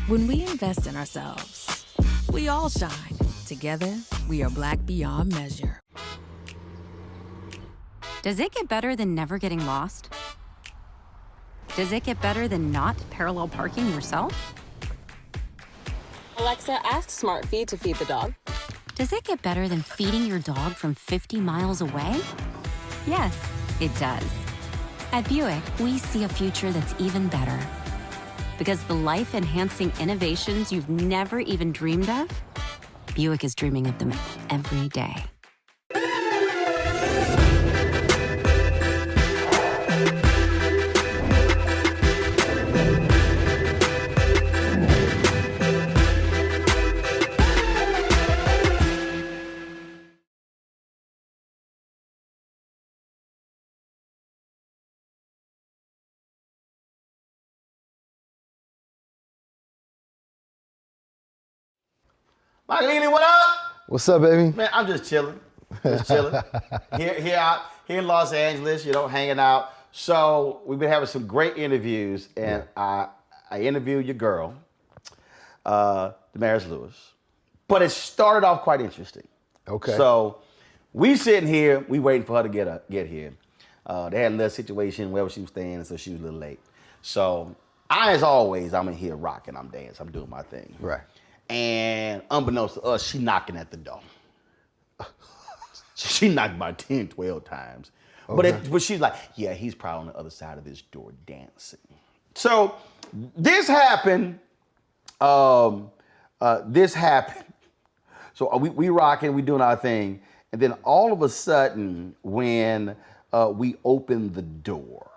When we invest in ourselves, we all shine. Together, we are Black beyond measure. Does it get better than never getting lost? Does it get better than not parallel parking yourself? Alexa, ask Smart Feed to feed the dog. Does it get better than feeding your dog from 50 miles away? Yes, it does. At Buick, we see a future that's even better. Because the life-enhancing innovations you've never even dreamed of, Buick is dreaming of them every day. Michael Ealy, what up? What's up, baby? Man, I'm just chilling. Just chilling. here in Los Angeles, hanging out. So we've been having some great interviews, and I interviewed your girl, Damaris Lewis. But it started off quite interesting. Okay. So we sitting here, we waiting for her to get here. They had a little situation wherever she was staying, so she was a little late. So as always, I'm in here rocking, I'm dancing, I'm doing my thing. Right. And unbeknownst to us, she knocking at the door. She knocked about 10, 12 times. Okay. But she's like, yeah, he's probably on the other side of this door dancing. So this happened. This happened. So we rocking, we doing our thing. And then all of a sudden, when we open the door,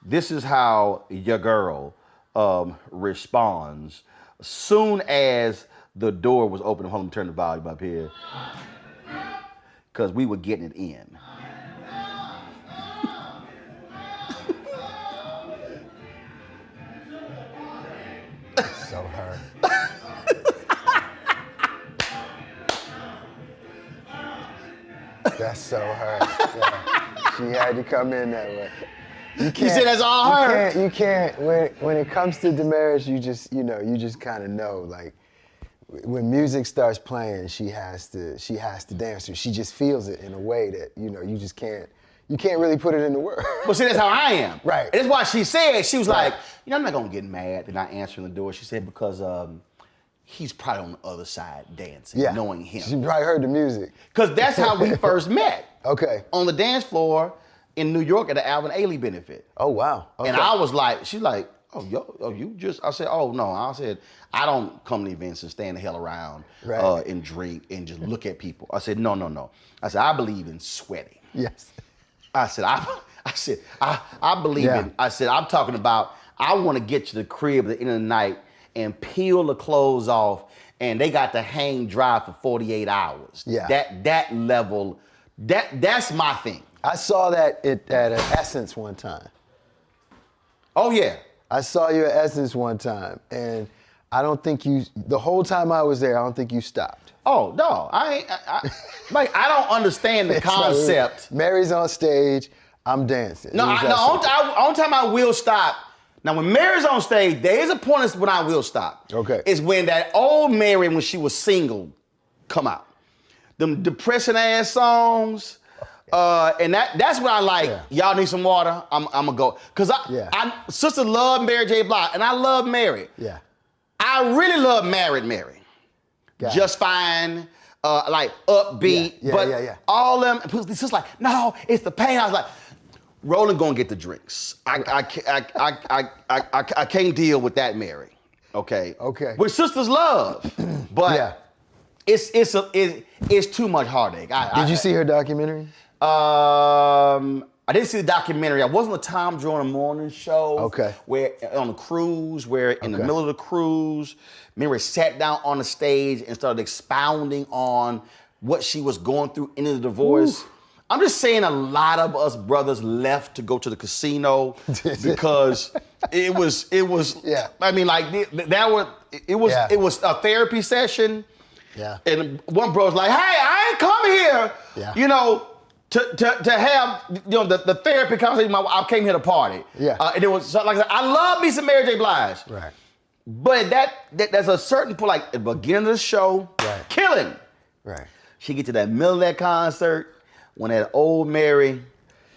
this is how your girl responds. Soon as the door was open, hold on, turn the volume up here, because we were getting it in. So her. That's so her. Yeah. She had to come in that way. You said that's all her? You can't. When it comes to Damaris, you just kind of know, like, when music starts playing, she has to dance to it. She just feels it in a way that, you can't really put it into words. Well, see, that's how I am. Right. And that's why she said, she was like, I'm not gonna get mad. They're not answering the door. She said, because he's probably on the other side dancing, knowing him. She probably heard the music. Because that's how we first met. Okay. On the dance floor in New York at the Alvin Ailey benefit. Oh, wow. Okay. And I was like, she's like, I said, oh no. I said, I don't come to events and stand the hell around and drink and just look at people. I said, no. I said, I believe in sweating. Yes. I said, I believe in, I said, I'm talking about, I want to get to the crib at the end of the night and peel the clothes off, and they got to hang dry for 48 hours. Yeah. That level, that's my thing. I saw that at Essence one time. Oh yeah. I saw you at Essence one time, and I don't think the whole time I was there, I don't think you stopped. Oh no, I don't understand the concept. Mary's on stage, I'm dancing. No, only time I will stop. Now, when Mary's on stage, there is a point when I will stop. Okay. It's when that old Mary, when she was single, come out. Them depressing ass songs, and that's when I like. Y'all need some water. I'm gonna go, cause sister love Mary J. Blige, and I love Mary. Yeah. I really love Married Mary. Just Fine, like upbeat, all them. It's just like, no, it's the pain. I was like, Roland gonna get the drinks. I can't deal with that Mary. Okay. Which sisters love, but it's too much heartache. Did you see her documentary? I didn't see the documentary. I was on the Tom Jordan morning show. Okay. Where on a cruise, where in the middle of the cruise, Mary sat down on the stage and started expounding on what she was going through in the divorce. Ooh. I'm just saying a lot of us brothers left to go to the casino because it was I mean, like it was a therapy session. Yeah. And one bro was like, hey, I ain't come here, you know, to have, you know, the therapy conversation. I came here to party. Yeah. And it was like I said, I love me some Mary J. Blige. Right. But there's a certain point, like at the beginning of the show, killing. Right. She get to that middle of that concert when that old Mary,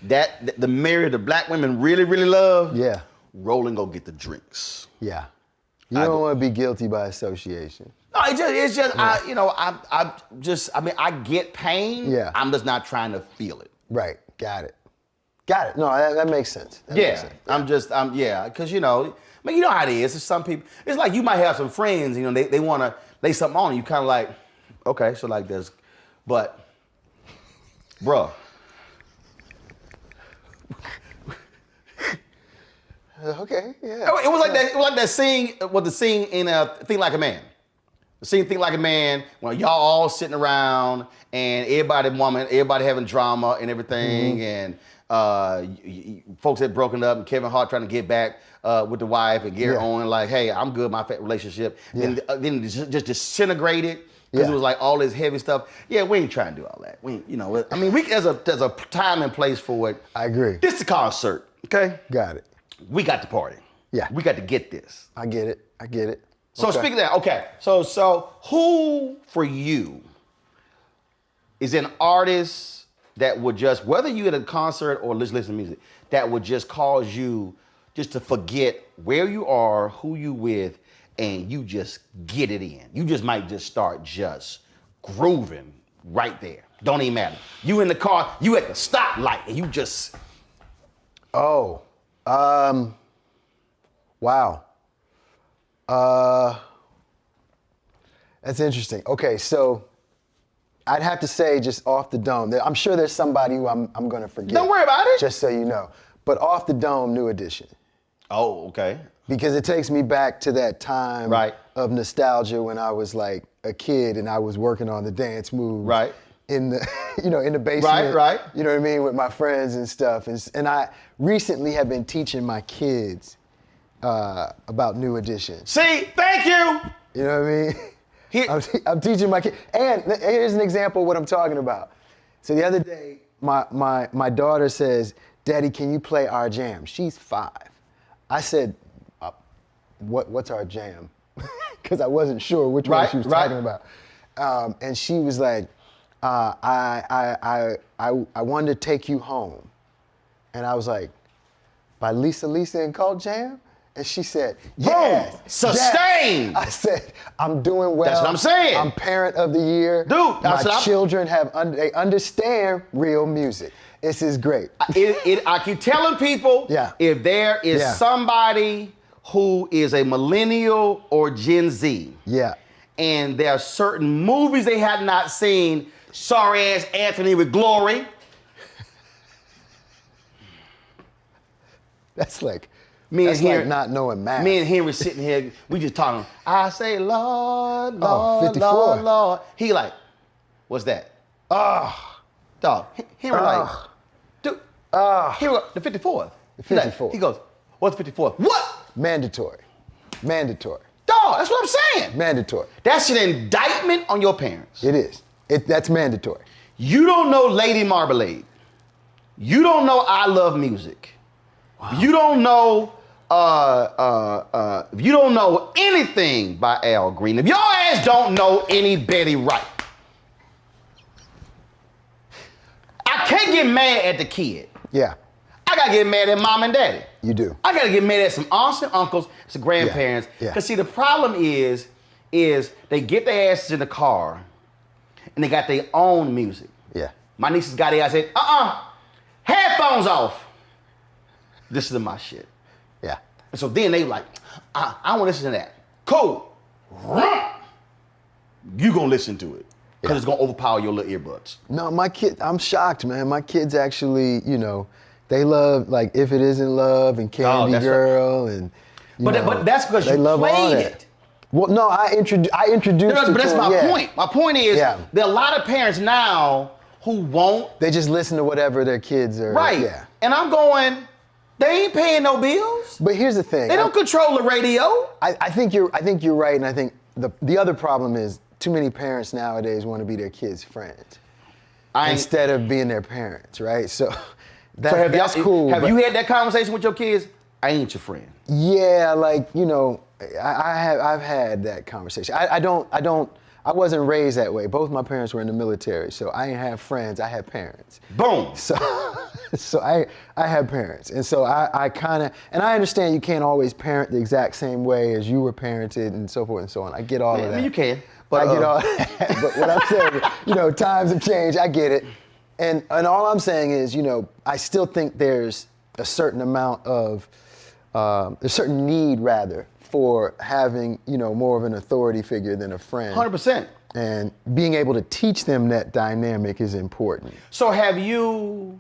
the Mary the black women really, really love. Yeah. Roland go get the drinks. Yeah. You don't want to be guilty by association. No, it's just I I get pain. Yeah. I'm just not trying to feel it. Right. Got it. No, that makes sense. Makes sense. Because you know, I mean, you know how it is. It's some people. It's like you might have some friends. You know, they want to lay something on you. Kind of like, okay, so like this, but, bruh. Okay, yeah. It was like that. It was like that scene. The scene in Think Like a Man. The scene Think Like a Man when y'all all sitting around and everybody having drama and everything, and folks had broken up and Kevin Hart trying to get back with the wife and Gary Owen like, hey, I'm good, my relationship. Then it just disintegrated because it was like all this heavy stuff. Yeah, we ain't trying to do all that. We, you know, I mean, there's a time and place for it. I agree. This is a concert, okay? Got it. We got to party. Yeah. We got to get this. I get it. So speaking of that, okay. So who for you is an artist that would just, whether you at a concert or listen to music, that would just cause you just to forget where you are, who you with, and you just get it in. You just might just start just grooving right there. Don't even matter. You in the car, you at the stoplight, and you just. Oh. Wow. That's interesting. Okay, so I'd have to say just off the dome, I'm sure there's somebody who I'm gonna forget. Don't worry about it. Just so you know. But off the dome, New Edition. Oh, okay. Because it takes me back to that time of nostalgia when I was like a kid and I was working on the dance moves. Right. In the, in the basement. Right. You know what I mean? With my friends and stuff. And I recently have been teaching my kids about New Edition. See, thank you. You know what I mean? I'm teaching my kids. And here's an example of what I'm talking about. So the other day, my daughter says, Daddy, can you play our jam? She's 5. I said, what's our jam? Because I wasn't sure which one she was talking about. And she was like, I wanted to take you home. And I was like, by Lisa and Cult Jam? And she said, yes. Sustain. I said, I'm doing well. That's what I'm saying. I'm parent of the year. Dude, my children they understand real music. This is great. I keep telling people, if there is somebody who is a millennial or Gen Z, Yeah. and there are certain movies they have not seen, sorry ass Anthony with Glory. That's like, Me and that's Henry, like not knowing math. Me and Henry sitting here, we just talking. I say, Lord, Oh, Lord, 54. Lord, Lord. He like, what's that? Dog. Henry like, dude, here we go, the 54th. The He like- 54th. He goes, what's 54th? What? Mandatory. Mandatory. Dog, that's what I'm saying. Mandatory. That's an indictment on your parents. It is. That's mandatory. You don't know Lady Marmalade. You don't know I Love Music. You don't know if you don't know anything by Al Green, if your ass don't know any Betty Wright, I can't get mad at the kid. Yeah, I gotta get mad at mom and daddy. you do. I gotta get mad at some aunts and uncles, some grandparents. Yeah. Cause see, the problem is they get their asses in the car and they got their own music. Yeah. My nieces got it. I said, headphones off. Listen to my shit. Yeah. And so then they like, I want to listen to that. Cool. You gonna listen to it. Because it's gonna overpower your little earbuds. No, my kid, I'm shocked, man. My kids actually, they love, like, If It Isn't Love and Candy that's Girl and, But that's because they you love all played that. it. Well, no, I introduced But it that's to my them, yeah. point. My point is, Yeah. there are a lot of parents now who won't. They just listen to whatever their kids are. Right. Yeah. And I'm going, they ain't paying no bills. But here's the thing. They don't control the radio. I think you're right, and I think the other problem is too many parents nowadays want to be their kids' friends instead of being their parents, right? So that's cool. Have but you had that conversation with your kids? I ain't your friend. Yeah, like I've had that conversation. I wasn't raised that way. Both my parents were in the military, so I didn't have friends. I had parents. Boom. So I had parents, and so I kind of, and I understand you can't always parent the exact same way as you were parented and so forth and so on. I get all of that. I mean, you can. But I get all that. But what I'm saying, times have changed. I get it. And all I'm saying is, I still think there's a certain amount of, a certain need rather for having, more of an authority figure than a friend. 100%. And being able to teach them that dynamic is important. So have you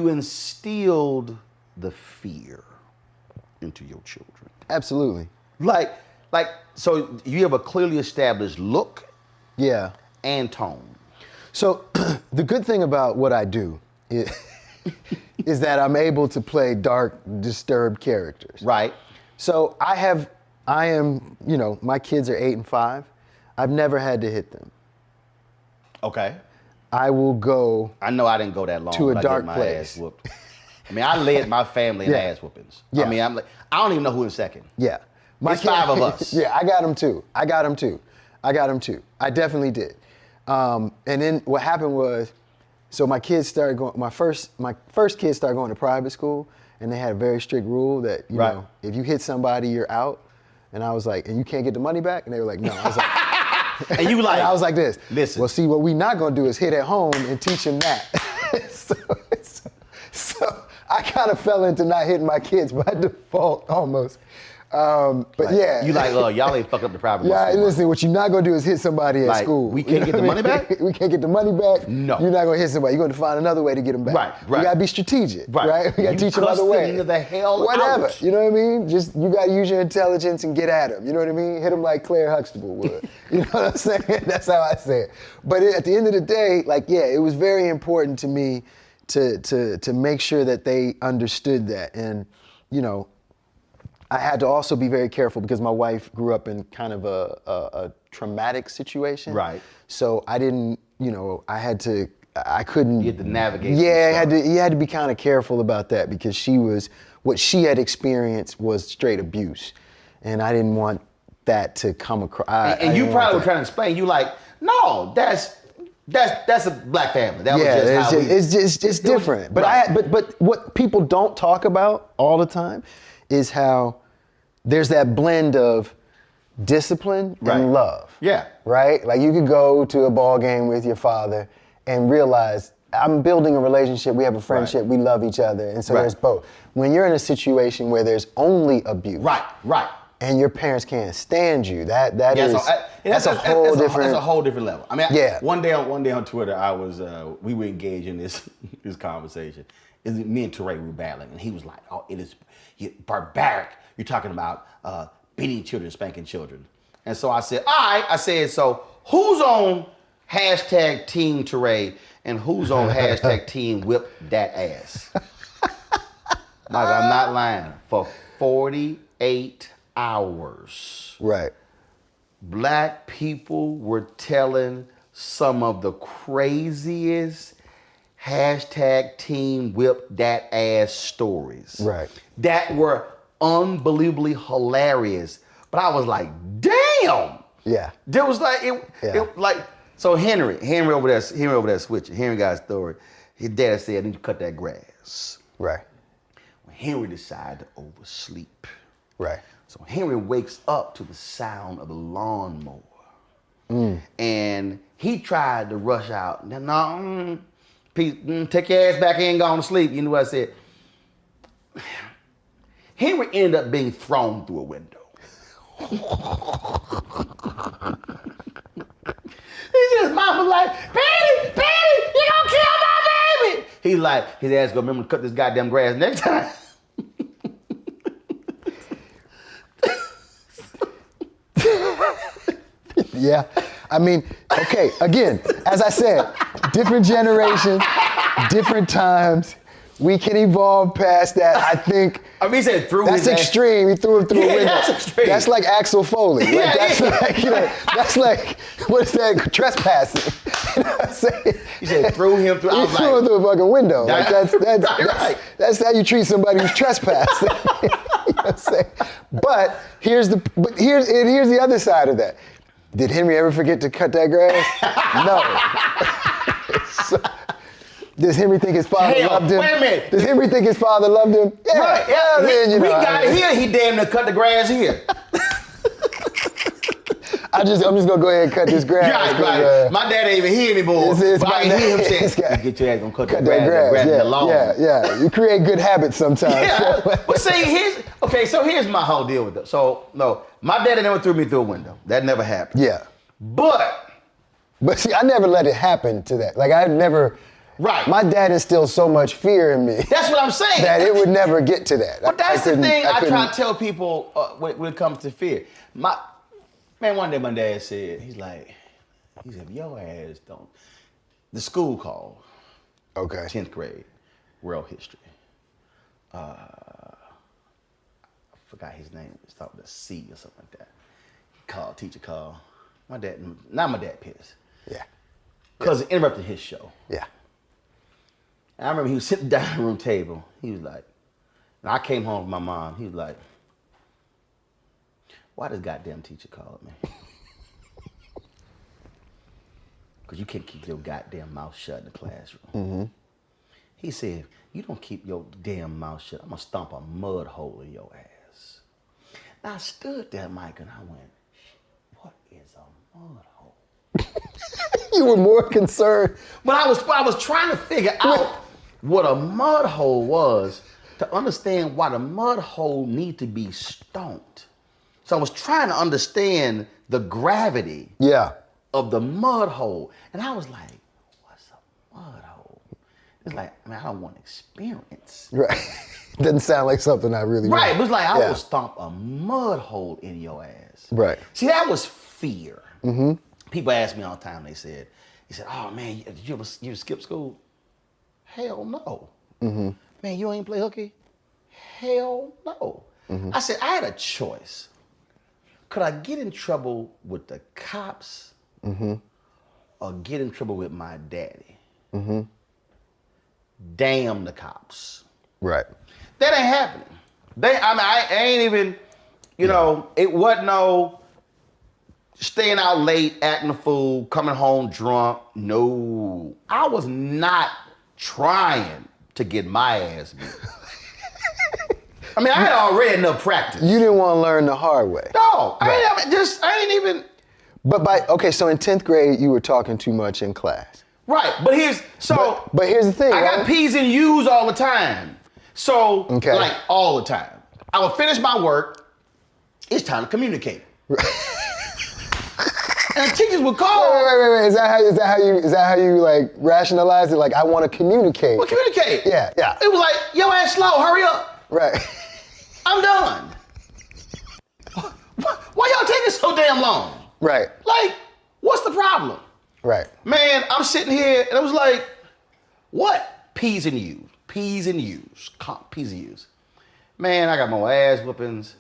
instilled the fear into your children? Absolutely. So you have a clearly established look Yeah. and tone. So the good thing about what I do is that I'm able to play dark, disturbed characters. Right. So my kids are 8 and 5. I've never had to hit them. Okay. I will go. I know I didn't go that long. To a but I get dark my place. Ass whooped. I mean, I led my family in Yeah. ass whoopings. Yeah. I mean, I don't even know who in second. Yeah. It's 5 of us. Yeah, I got them too. I definitely did. And then what happened was, so my kids started going. My first kids started going to private school, and they had a very strict rule that if you hit somebody, you're out. And I was like, and you can't get the money back? And they were like, no. I was like, And you like, I was like this. Listen. Well, see, what we not gonna do is hit at home and teach them that. so I kind of fell into not hitting my kids by default almost. But yeah. You like, y'all ain't fuck up the private Yeah, school. listen, what you're not gonna do is hit somebody at Like, school. we can't get the money back? We can't get the money back. No. You're not gonna hit somebody. You're gonna find another way to get them back. Right. We gotta be strategic, right? We gotta You teach them cuss other way. them the hell Whatever, out. you know what I mean? Just, you gotta use your intelligence and get at them. You know what I mean? Hit them like Claire Huxtable would. You know what I'm saying? That's how I say it. But at the end of the day, it was very important to me to make sure that they understood that. And, I had to also be very careful because my wife grew up in kind of a traumatic situation. Right. So I didn't, I couldn't. You had to navigate. Yeah, you had to be kind of careful about that because what she had experienced was straight abuse. And I didn't want that to come across. And you probably were trying to explain, you like, no, that's a black family. That was just how it's different. But what people don't talk about all the time is how there's that blend of discipline and love. Yeah. Right? Like you could go to a ball game with your father and realize I'm building a relationship, we have a friendship, we love each other, and so there's both. When you're in a situation where there's only abuse, right, and your parents can't stand you, that's a whole different level. I mean, one day on Twitter, we were engaged in this conversation. Me and Teray were battling, and he was like, "Oh, it is barbaric. You're talking about beating children, spanking children." And so I said, "All right." I said, "So who's on hashtag Team Teray and who's on hashtag Team Whip That Ass?" Mike, I'm not lying. For 48 hours, Black people were telling some of the craziest hashtag Team Whip That Ass stories. That were unbelievably hilarious. But I was like, damn. Yeah. There was like, it like, so Henry over there switching. Henry got a story. His dad said, "I need to cut that grass." Right. When Henry decided to oversleep. Right. So Henry wakes up to the sound of a lawnmower. And he tried to rush out. No, take your ass back in, go to sleep. You know what I said? Henry ended up being thrown through a window. His mom was like, Patty, you gonna kill my baby. He's like, his ass gonna remember to cut this goddamn grass next time. Yeah. I mean, okay, again, as I said, different generation, different times. We can evolve past that. I think he said through that's extreme. He threw him through a window. That's extreme. That's like Axel Foley. That's like, what is that? Trespassing. You know what I'm saying? He said threw him through. He threw him through a fucking window. Like that's how you treat somebody who's trespassing. You know what I'm saying? But here's the other side of that. Did Henry ever forget to cut that grass? No. Does Henry think his father loved him? Wait a minute. Does Henry think his father loved him? Yeah. Right. Yeah. We got it here. He damn near cut the grass here. I'm just gonna go ahead and cut this grass. Right. My dad ain't even here anymore. But I hear him say, "Get your ass gonna cut that grass in the lawn." Yeah. You create good habits sometimes. Yeah. But see, here's my whole deal with it. So no, my daddy never threw me through a window. That never happened. Yeah. But see, I never let it happen to that. Like I never. Right. My dad instilled so much fear in me. That's what I'm saying. That it would never get to that. But that's the thing I try to tell people when it comes to fear. One day my dad said, he said, "Your ass don't." The school called. Okay. 10th grade, world history. I forgot his name. It started with a C or something like that. Teacher called. My dad pissed. Yeah. Because it interrupted his show. Yeah. And I remember he was sitting down at the room table. He was like, and I came home with my mom. He was like, "Why this goddamn teacher called me?" Because you can't keep your goddamn mouth shut in the classroom. Mm-hmm. He said, "You don't keep your damn mouth shut, I'm going to stomp a mud hole in your ass." Now I stood there, Mike, and I went, "What is a mud hole?" You were more concerned. But I was trying to figure out what a mud hole was to understand why the mud hole need to be stomped. So I was trying to understand the gravity of the mud hole. And I was like, what's a mud hole? It's like, I don't want experience. Right. Doesn't sound like something I really want. Right, it was like, I will stomp a mud hole in your ass. Right. See, that was fear. Mm-hmm. People ask me all the time, he said, "Oh man, you skip school?" Hell no. Mm-hmm. Man, you ain't play hooky? Hell no. Mm-hmm. I said, I had a choice. Could I get in trouble with the cops or get in trouble with my daddy? Mm-hmm. Damn the cops. Right. That ain't happening. I ain't even, it wasn't no staying out late, acting a fool, coming home drunk. No. I was not trying to get my ass beat. I had already enough practice. You didn't want to learn the hard way. No. Right. I ain't even. But so in 10th grade, you were talking too much in class. Right, but here's the thing. I got P's and U's all the time. So like all the time. I would finish my work. It's time to communicate. And the teachers would call. Wait. Is that how you like rationalize it? Like, I want to communicate. Well, communicate. Yeah. It was like, yo, ass slow, hurry up. Right. I'm done. Why y'all taking so damn long? Right. Like, what's the problem? Right. Man, I'm sitting here and I was like, what? P's and U's. P's and U's. P's and U's. Man, I got more ass whoopings.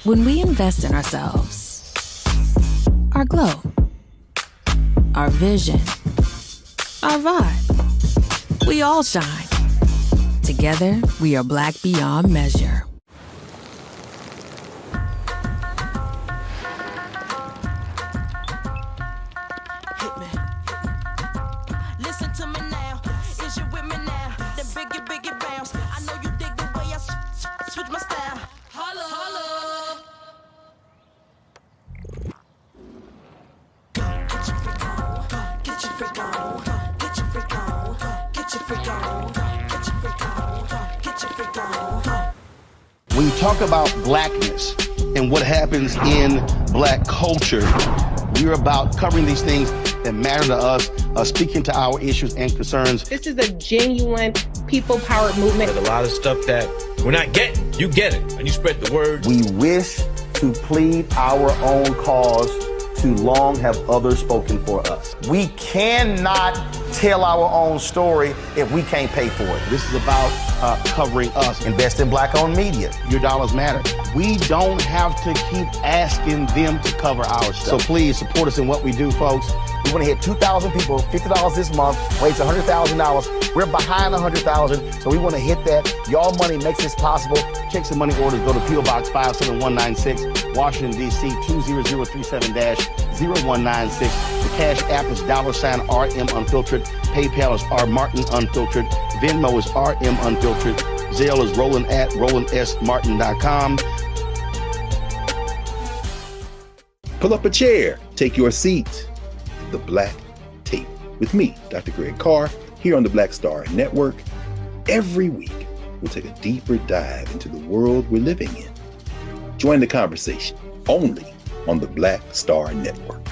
When we invest in ourselves, our glow, our vision, our vibe, we all shine. Together, we are Black beyond measure. Listen to me now. Is you with me now? Then biggie bounce. I know you dig the way I switch my style. Holla, holla. Get your freak on. Get your freak on. Get your freak on. Get your freak on. Get your freak on. Get your freak on. When you talk about blackness and what happens in black culture, we're about covering these things that matter to us, speaking to our issues and concerns. This is a genuine people-powered movement. There's a lot of stuff that we're not getting. You get it, and you spread the word. We wish to plead our own cause. Too long have others spoken for us. We cannot tell our own story if we can't pay for it. This is about covering us. Invest in black-owned media. Your dollars matter. We don't have to keep asking them to cover our stuff. So please support us in what we do, folks. We want to hit 2,000 people, $50 this month, raise $100,000. We're behind 100,000, so we want to hit that. Y'all money makes this possible. Check some money orders. Go to P.O. Box 57196, Washington, D.C. 20037-0196. The Cash App is $RM Unfiltered. PayPal is R Martin Unfiltered. Venmo is RM Unfiltered. Zelle is Roland at RolandSMartin.com. Pull up a chair. Take your seat. The Black Tape with me, Dr. Greg Carr, here on the Black Star Network. Every week, we'll take a deeper dive into the world we're living in. Join the conversation only on the Black Star Network.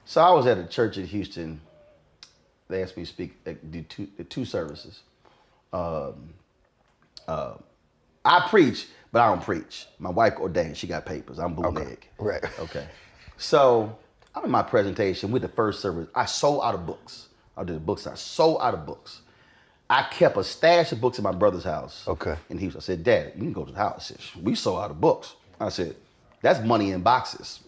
So I was at a church in Houston. They asked me to speak, do two services. I preach, but I don't preach. My wife ordained, she got papers. I'm bootleg. Right. Okay. So I'm in my presentation with the first service. I sold out of books. I did the books. I sold out of books. I kept a stash of books in my brother's house. Okay. In Houston. I said, Dad, you can go to the house. I said, we sold out of books. I said, that's money in boxes.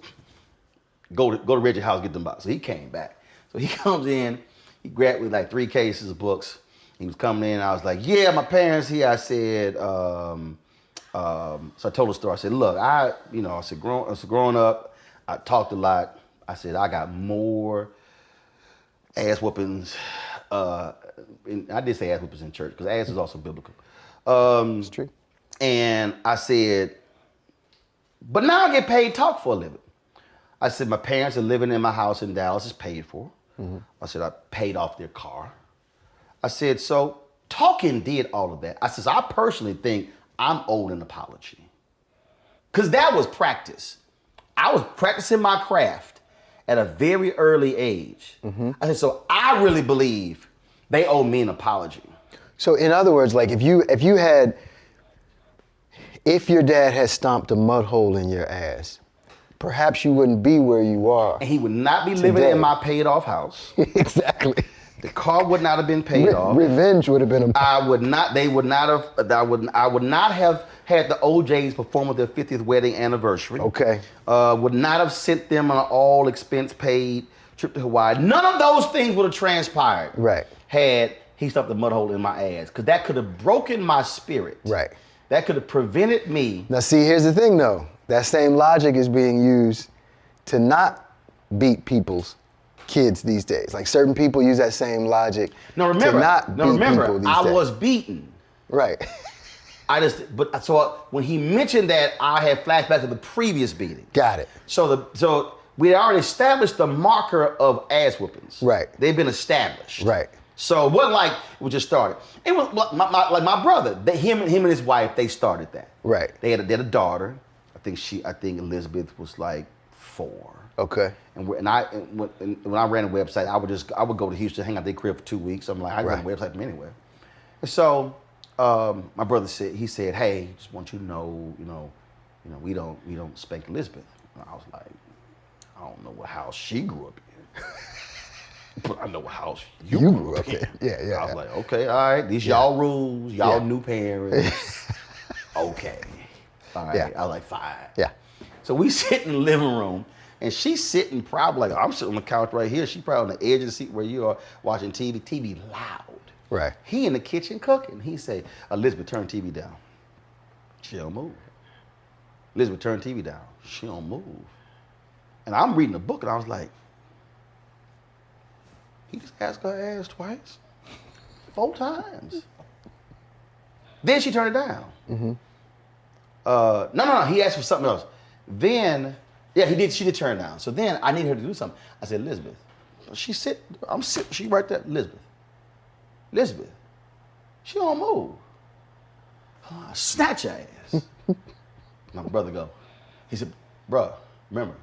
Go to Reggie's house, get them boxes. So he came back. So he comes in, he grabbed me like 3 cases of books. He was coming in, I was like, yeah, my parents here. I said, so I told the story. I said, look, growing up, I talked a lot. I said, I got more ass whoopings. I did say ass whoopings in church, because ass is also biblical. It's true. And I said, but now I get paid to talk for a living. I said, my parents are living in my house in Dallas, it's paid for. Mm-hmm. I said, I paid off their car. I said, so talking did all of that. I said, so I personally think I'm owed an apology. Because that was practice. I was practicing my craft at a very early age. Mm-hmm. I said, so I really believe they owe me an apology. So in other words, like if your dad had stomped a mud hole in your ass, perhaps you wouldn't be where you are. And he would not be living in my paid off house. Exactly. The car would not have been paid off. Revenge would have been I would not have had the OJs perform at their 50th wedding anniversary. Okay. Would not have sent them on an all expense paid trip to Hawaii. None of those things would have transpired. Right. Had he stuffed a mud hole in my ass. Because that could have broken my spirit. Right. That could have prevented me. Now see, here's the thing though. That same logic is being used to not beat people's kids these days. Like certain people use that same logic No, remember, to not beat people these I days. was beaten. Right. So when he mentioned that, I had flashbacks to the previous beating. Got it. So we had already established the marker of ass whoopings. Right. They've been established. Right. So it wasn't like we just started. It was like my brother. Him and his wife, they started that. Right. They had a daughter. I think Elizabeth was like 4. Okay. And when I ran a website, I would go to Houston, hang out at their crib for 2 weeks. I'm like, I run a website from anywhere. And so my brother said, hey, just want you to know, we don't spank Elizabeth. And I was like, I don't know what house she grew up in, but I know what house you grew up in. Yeah. I was like, okay, all right, these y'all rules, y'all new parents. Okay. All right, I was like 5. Yeah. So we sit in the living room, and she's sitting probably like, I'm sitting on the couch right here. She probably on the edge of the seat where you are watching TV. TV loud. Right. He in the kitchen cooking. He say, Elizabeth, turn TV down. She don't move. Elizabeth, turn TV down. She don't move. And I'm reading a book, and I was like, he just asked her ass twice, 4 times. Then she turned it down. Mm-hmm. No. He asked for something else. Then, she did turn it down. So then I needed her to do something. I said, Elizabeth. She right there, Elizabeth. She don't move. Snatch your ass. My brother go. He said, bruh, remember,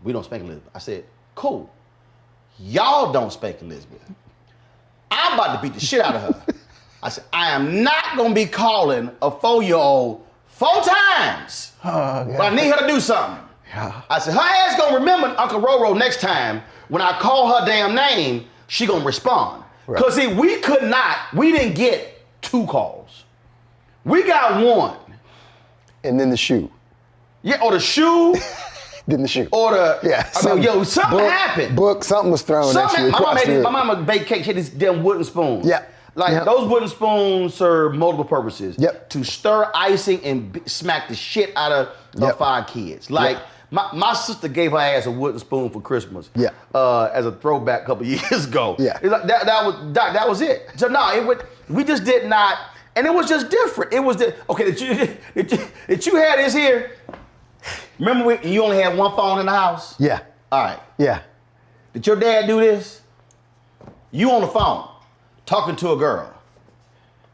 we don't spank Elizabeth. I said, cool. Y'all don't spank Elizabeth. I'm about to beat the shit out of her. I said, I am not gonna be calling a 4-year-old 4 times. But I need her to do something. Yeah. I said, her ass gonna remember Uncle Roro next time. When I call her damn name, she gonna respond. Right. Cause see, we didn't get 2 calls. We got 1. And then the shoe. Yeah, or the shoe. Then the shoe. Or the, yeah. Something happened. Something was thrown at you. My mama baked cake, she had this damn wooden spoon. Yeah. Those wooden spoons serve multiple purposes. Yep. To stir icing and smack the shit out of her 5 kids. My sister gave her ass a wooden spoon for Christmas. Yeah. As a throwback a couple years ago. Yeah. It's like that was it. So no, we just did not, and it was just different. It was okay that you had this here. Remember you only had 1 phone in the house? Yeah. All right. Yeah. Did your dad do this? You on the phone, talking to a girl.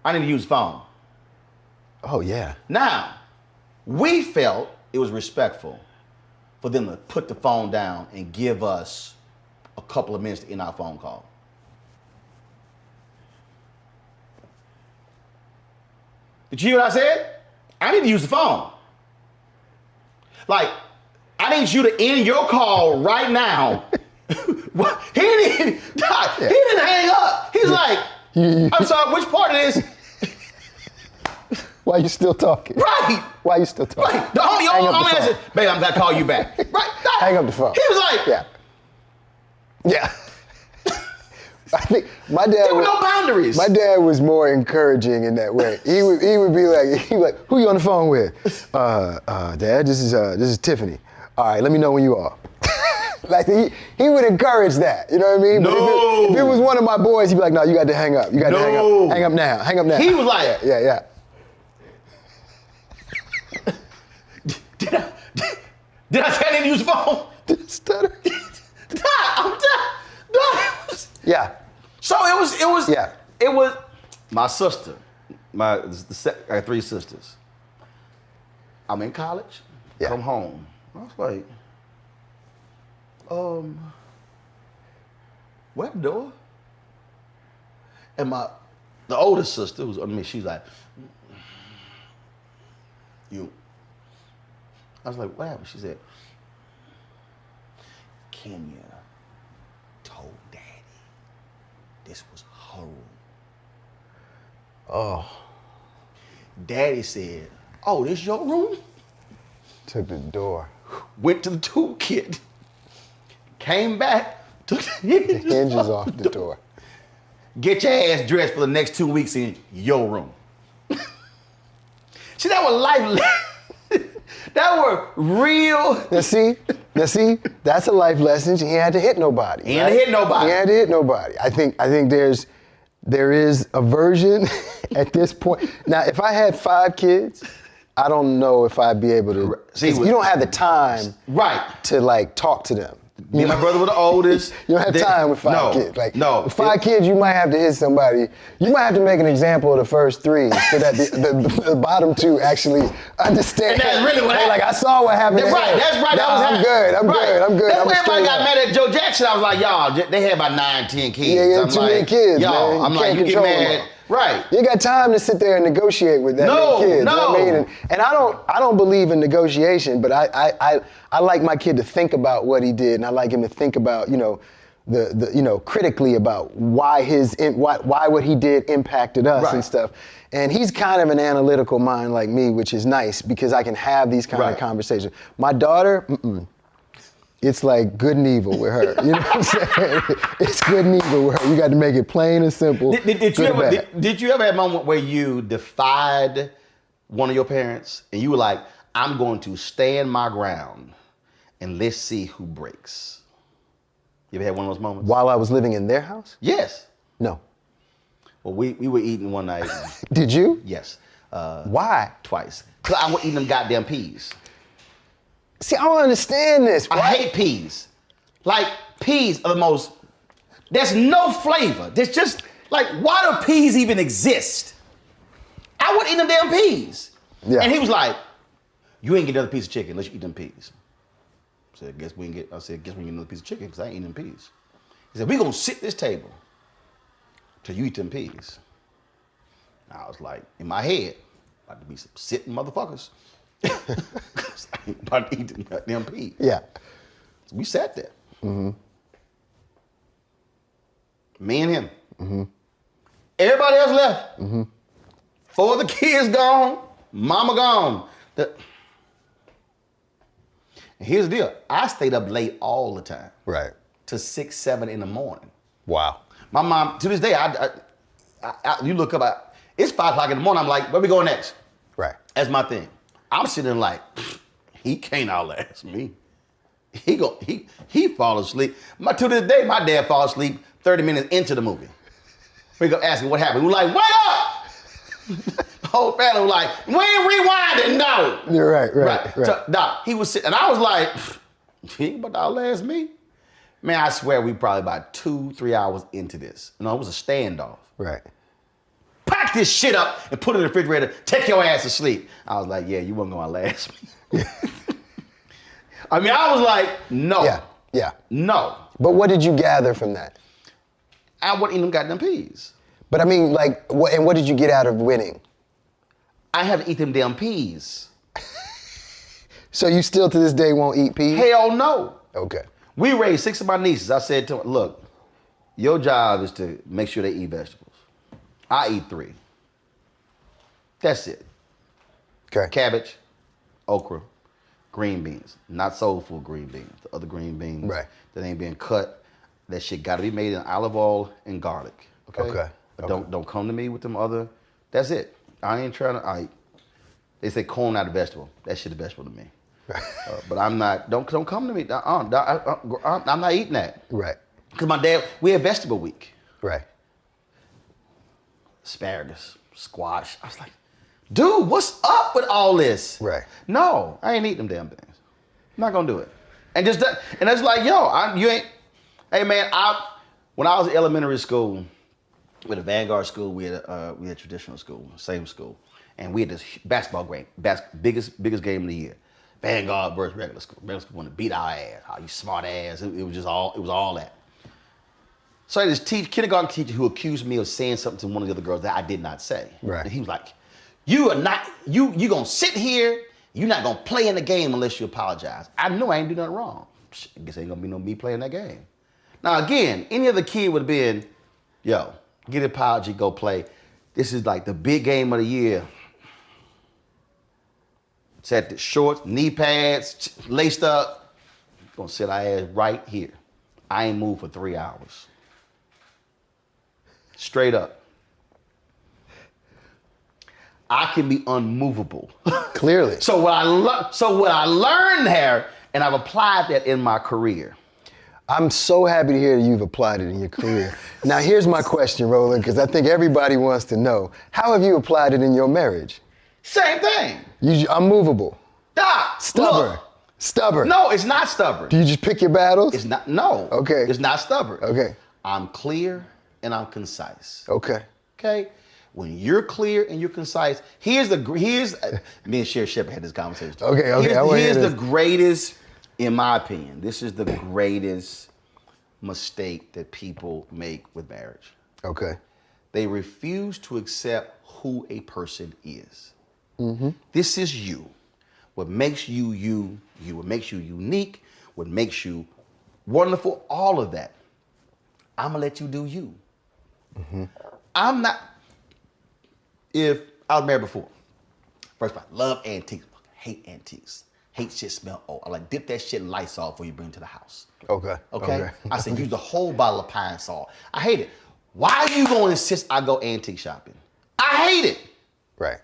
I need to use the phone. Oh, yeah. Now, we felt it was respectful for them to put the phone down and give us a couple of minutes to end our phone call. Did you hear what I said? I need to use the phone. Like, I need you to end your call right now. He didn't hang up. He's like, I'm sorry, which part of this? Why you still talking? Right. Why you still talking? Right. The only answer, babe, I'm gonna call you back. Right. Hang up the phone. He was like, yeah. I think my dad. There were no boundaries. My dad was more encouraging in that way. He would be like, who you on the phone with? Dad, this is Tiffany. All right, let me know when you are. Like he would encourage that. You know what I mean? No. If it was one of my boys, he'd be like, no, you got to hang up. You got to hang up. Hang up now. Hang up now. He was like, yeah. Did I say I didn't use the phone? Did I stutter? I'm done. Yeah. So it was. Yeah. It was my sister. I got 3 sisters. I'm in college. Yeah. Come home. I was like, what door? And the oldest sister who's under me, she's like, you. I was like, what happened? She said, Kenya told Daddy this was her room. Oh. Daddy said, oh, this your room? Took the door. Went to the toolkit, came back, took the hinges off the door. get your ass dressed for the next 2 weeks in your room. See, that was life. That were real. Now see, that's a life lesson. He had to hit nobody. He had to hit nobody. He had to hit nobody. I think there is a version at this point. Now, if I had 5 kids, I don't know if I'd be able to. See, you don't have the time, to like talk to them. Me and my brother were the oldest. You don't have time with 5 kids. Like, with 5 kids, you might have to hit somebody. You might have to make an example of the first 3 so that the bottom 2 actually understand. And that's really what happened. Like, I saw what happened. That's right. No, I'm good. I'm good. That's why everybody got mad at Joe Jackson. I was like, y'all, they had about 9, 10 kids. Yeah, I'm too like, many kids, y'all, man. I'm like, you get mad. Right. You got time to sit there and negotiate with that many kids. You know what I mean? And I don't believe in negotiation, but I like my kid to think about what he did, and I like him to think about, the critically about why what he did impacted us and stuff. And he's kind of an analytical mind like me, which is nice because I can have these kind of conversations. My daughter, it's like good and evil with her. You know what I'm saying? It's good and evil with her. You got to make it plain and simple. Did you ever have a moment where you defied one of your parents and you were like, I'm going to stand my ground and let's see who breaks? You ever had one of those moments? While I was living in their house? Yes. No. Well, we were eating one night. Did you? Yes. Why? Twice. Because I was eating them goddamn peas. See, I don't understand this. I hate peas. Like, peas are the most, there's no flavor. There's just, like, why do peas even exist? I would eat them damn peas. Yeah. And he was like, you ain't get another piece of chicken unless you eat them peas. I said, guess we can get another piece of chicken because I ain't eating them peas. He said, we gonna sit this table till you eat them peas. I was like, in my head, about to be some sitting motherfuckers. Because I ain't about to eat them goddamn peas. Yeah. So we sat there. Mm-hmm. Me and him. Mm-hmm. Everybody else left. Mm-hmm. 4 of the kids gone, mama gone. And here's the deal. I stayed up late all the time. Right. To 6, 7 in the morning. Wow. My mom, to this day, you look up, it's 5 o'clock in the morning, I'm like, where we going next? Right. That's my thing. I'm sitting like, he can't outlast me. He fall asleep. To this day, my dad fall asleep 30 minutes into the movie. We go ask him what happened. We're like, wake up! The whole family was like, we ain't rewinding, no. You're right. So, Doc, he was sitting, and I was like, he ain't about to outlast me. Man, I swear we probably about 2-3 hours into this. No, it was a standoff. Right. Pack this shit up and put it in the refrigerator. Take your ass to sleep. I was like, yeah, you weren't gonna last me. I mean, I was like, no. Yeah. No. But what did you gather from that? I wouldn't eat them goddamn peas. But I mean, like, what did you get out of winning? I have to eat them damn peas. So you still to this day won't eat peas? Hell no. Okay. We raised 6 of my nieces. I said to them, look, your job is to make sure they eat vegetables. I eat 3. That's it. Okay. Cabbage, okra, green beans. Not soul food green beans. The other green beans that ain't being cut. That shit gotta be made in olive oil and garlic. Okay. But don't come to me with them other. That's it. I ain't trying to. They say corn not a vegetable. That shit a vegetable to me. But I'm not. Don't come to me. I'm not eating that. Right. Because my dad, we had vegetable week. Right. Asparagus, squash. I was like, dude, what's up with all this? Right. No, I ain't eating them damn things. I'm not gonna do it. And that's like, yo, you ain't. Hey man, when I was in elementary school, with a Vanguard school, we had traditional school, same school, and we had this basketball game, biggest game of the year. Vanguard versus regular school. Regular school wanted to beat our ass. Oh, you smart ass. It was all that. So I had this kindergarten teacher who accused me of saying something to one of the other girls that I did not say. Right. And he was like, you gonna sit here, you're not gonna play in the game unless you apologize. I knew I ain't do nothing wrong. I guess ain't gonna be no me playing that game. Now again, any other kid would have been, yo, get an apology, go play. This is like the big game of the year. Set the shorts, knee pads, laced up. Gonna sit our ass right here. I ain't moved for 3 hours. Straight up. I can be unmovable. Clearly. So what I learned there, and I've applied that in my career. I'm so happy to hear that you've applied it in your career. Now here's my question, Roland, because I think everybody wants to know. How have you applied it in your marriage? Same thing. Unmovable. Doc, Stubborn. look. Stubborn. No, it's not stubborn. Do you just pick your battles? It's not, no. Okay. It's not stubborn. Okay. I'm clear and I'm concise. Okay. Okay? When you're clear and you're concise, me and Sherry Shepherd had this conversation. Okay, Here's the greatest, in my opinion, this is the greatest mistake that people make with marriage. Okay. They refuse to accept who a person is. Mm-hmm. This is you. What makes you, you, what makes you unique, what makes you wonderful, all of that. I'm gonna let you do you. Mm-hmm. I'm not, if I was married before, first of all, love antiques, hate antiques. Hate shit smell old. I like dip that shit in Lysol before you bring it to the house. Okay. Okay? I said use the whole bottle of Pine Sol. I hate it. Why are you gonna insist I go antique shopping? I hate it. Right.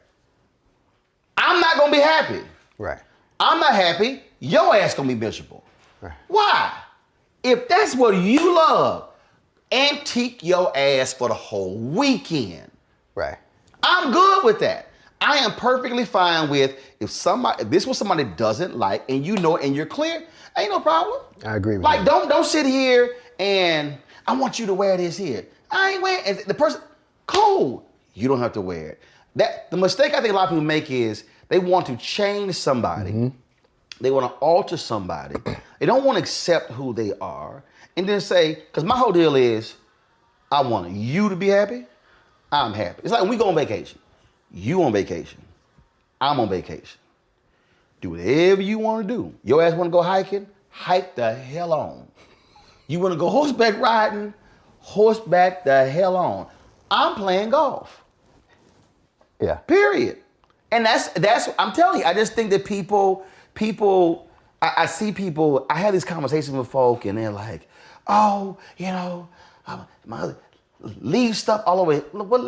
I'm not gonna be happy. Right. I'm not happy. Your ass gonna be miserable. Right. Why? If that's what you love, antique your ass for the whole weekend. Right. I'm good with that. I am perfectly if this was somebody doesn't like and you know it and you're clear, ain't no problem. I agree with you. you. Don't sit here and I want you to wear this here. I ain't wearing it. The person, cool. You don't have to wear it. The mistake I think a lot of people make is they want to change somebody. Mm-hmm. They want to alter somebody. They don't want to accept who they are. And then say, because my whole deal is, I want you to be happy, I'm happy. It's like when we go on vacation. You on vacation, I'm on vacation. Do whatever you want to do. Your ass want to go hiking? Hike the hell on. You want to go horseback riding? Horseback the hell on. I'm playing golf. Yeah. Period. And that's I'm telling you, I just think that people, I see people, I have these conversations with folk and they're like, oh, leave stuff all over. Well,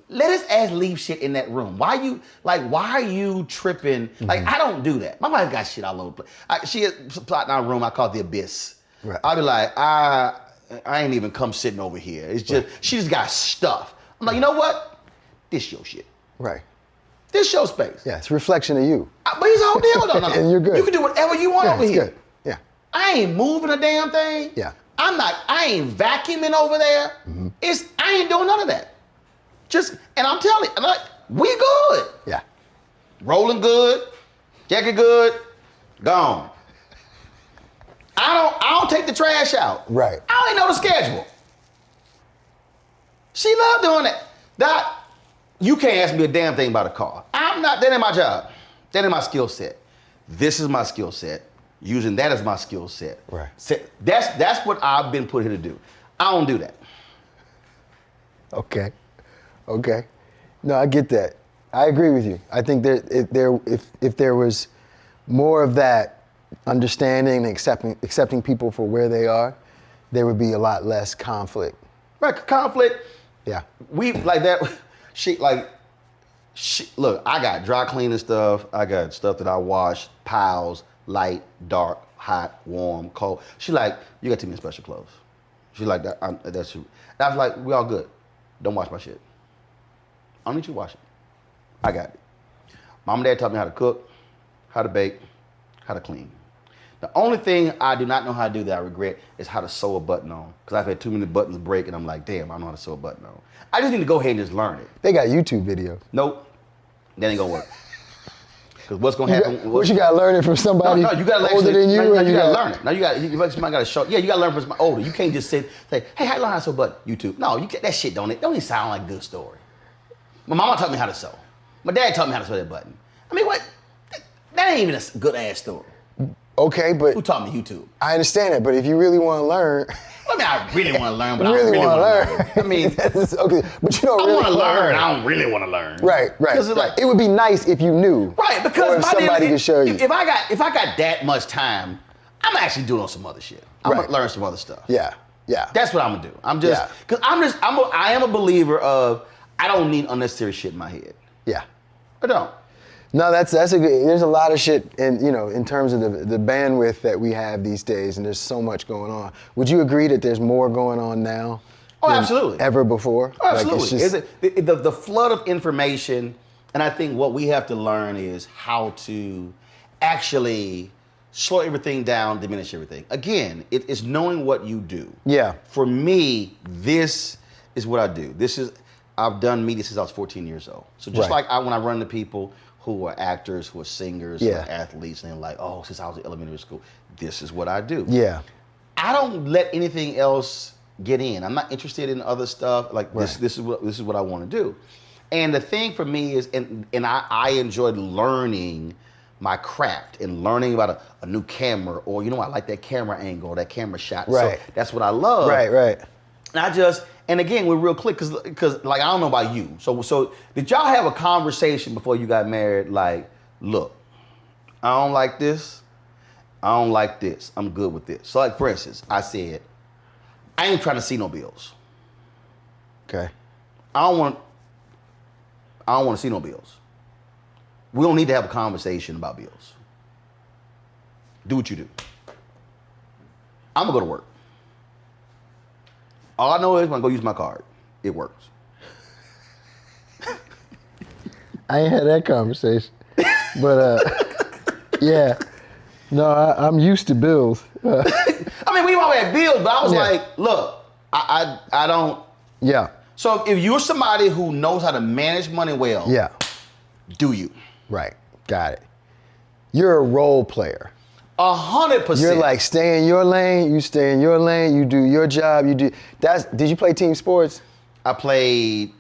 let us ass leave shit in that room. Why are you tripping? Mm-hmm. Like, I don't do that. My wife got shit all over the place. She had plotting our room, I call it the abyss. Right. I'll be like, I ain't even come sitting over here. It's just, she just got stuff. I'm like, you know what? This your shit. Right. This your space. Yeah, it's a reflection of you. But it's a whole deal though. No. And you're good. You can do whatever you want over here. Good. Yeah. I ain't moving a damn thing. Yeah. I ain't vacuuming over there. Mm-hmm. I ain't doing none of that. And I'm telling you, we good. Yeah. Rolling good, jacket good, gone. I don't take the trash out. Right. I don't even know the schedule. She loved doing that. Doc, you can't ask me a damn thing about a car. That ain't my job. That ain't my skill set. This is my skill set. Using that as my skill set. Right. So that's what I've been put here to do. I don't do that. Okay. No, I get that. I agree with you. I think that if there was more of that understanding and accepting people for where they are, there would be a lot less conflict. Right, conflict. Yeah. We like that. Look, I got dry cleaning stuff. I got stuff that I wash, piles, light, dark, hot, warm, cold. She like, you got too many special clothes. She like that. That's you. I was like, we all good. Don't wash my shit. I don't need you to wash it. I got it. Mom and Dad taught me how to cook, how to bake, how to clean. The only thing I do not know how to do that I regret is how to sew a button on. Because I've had too many buttons break and I'm like, damn, I don't know how to sew a button on. I just need to go ahead and just learn it. They got YouTube videos. Nope. That ain't gonna work. Because what's gonna happen? You gotta learn it from somebody you gotta older than you. No, you gotta learn it. Now somebody gotta show. Yeah, you gotta learn from somebody older. You can't just say, hey, how to learn how to sew a button? YouTube. No, you get that shit. Don't even sound like a good story. My mama taught me how to sew. My dad taught me how to sew that button. I mean, what? That ain't even a good ass story. Okay, but who taught me YouTube? I understand it, but if you really want to learn, I mean, I really want to learn, but I really want to learn. I mean, okay, but you don't really want to learn. I don't really want to learn. Right. Like, it would be nice if you knew. Right, because if somebody could show you. If I got that much time, I'm actually doing some other shit. I'm gonna learn some other stuff. Yeah. Yeah. That's what I'm gonna do. I am a believer of I don't need unnecessary shit in my head. Yeah. I don't. No, that's a good. There's a lot of shit in terms of the bandwidth that we have these days, and there's so much going on. Would you agree that there's more going on now? Oh, absolutely. Ever before? Oh, absolutely. Like it's just, the flood of information, and I think what we have to learn is how to actually slow everything down, diminish everything. Again, it's knowing what you do. Yeah. For me, this is what I do. I've done media since I was 14 years old. So just Right. like when I run to people who are actors, who are singers, who Yeah. are athletes, and they're like, oh, since I was in elementary school, this is what I do. Yeah. I don't let anything else get in. I'm not interested in other stuff. Like Right. this is what I want to do. And the thing for me is, and I enjoyed learning my craft and learning about a new camera, or I like that camera angle, or that camera shot. Right. So that's what I love. Right. And again, we're real quick because like I don't know about you. So did y'all have a conversation before you got married? Like, look, I don't like this. I don't like this. I'm good with this. So like for instance, I said, I ain't trying to see no bills. Okay. I don't want to see no bills. We don't need to have a conversation about bills. Do what you do. I'm gonna go to work. All I know is when I go use my card, it works. I ain't had that conversation, but yeah. No, I'm used to bills. I mean, we all had bills, but I was Yeah. like, look, I don't. Yeah. So if you're somebody who knows how to manage money well, Yeah. do you? Right. Got it. You're a role player. 100%. You're like, stay in your lane, you stay in your lane, you do your job, you do. Did you play team sports? I played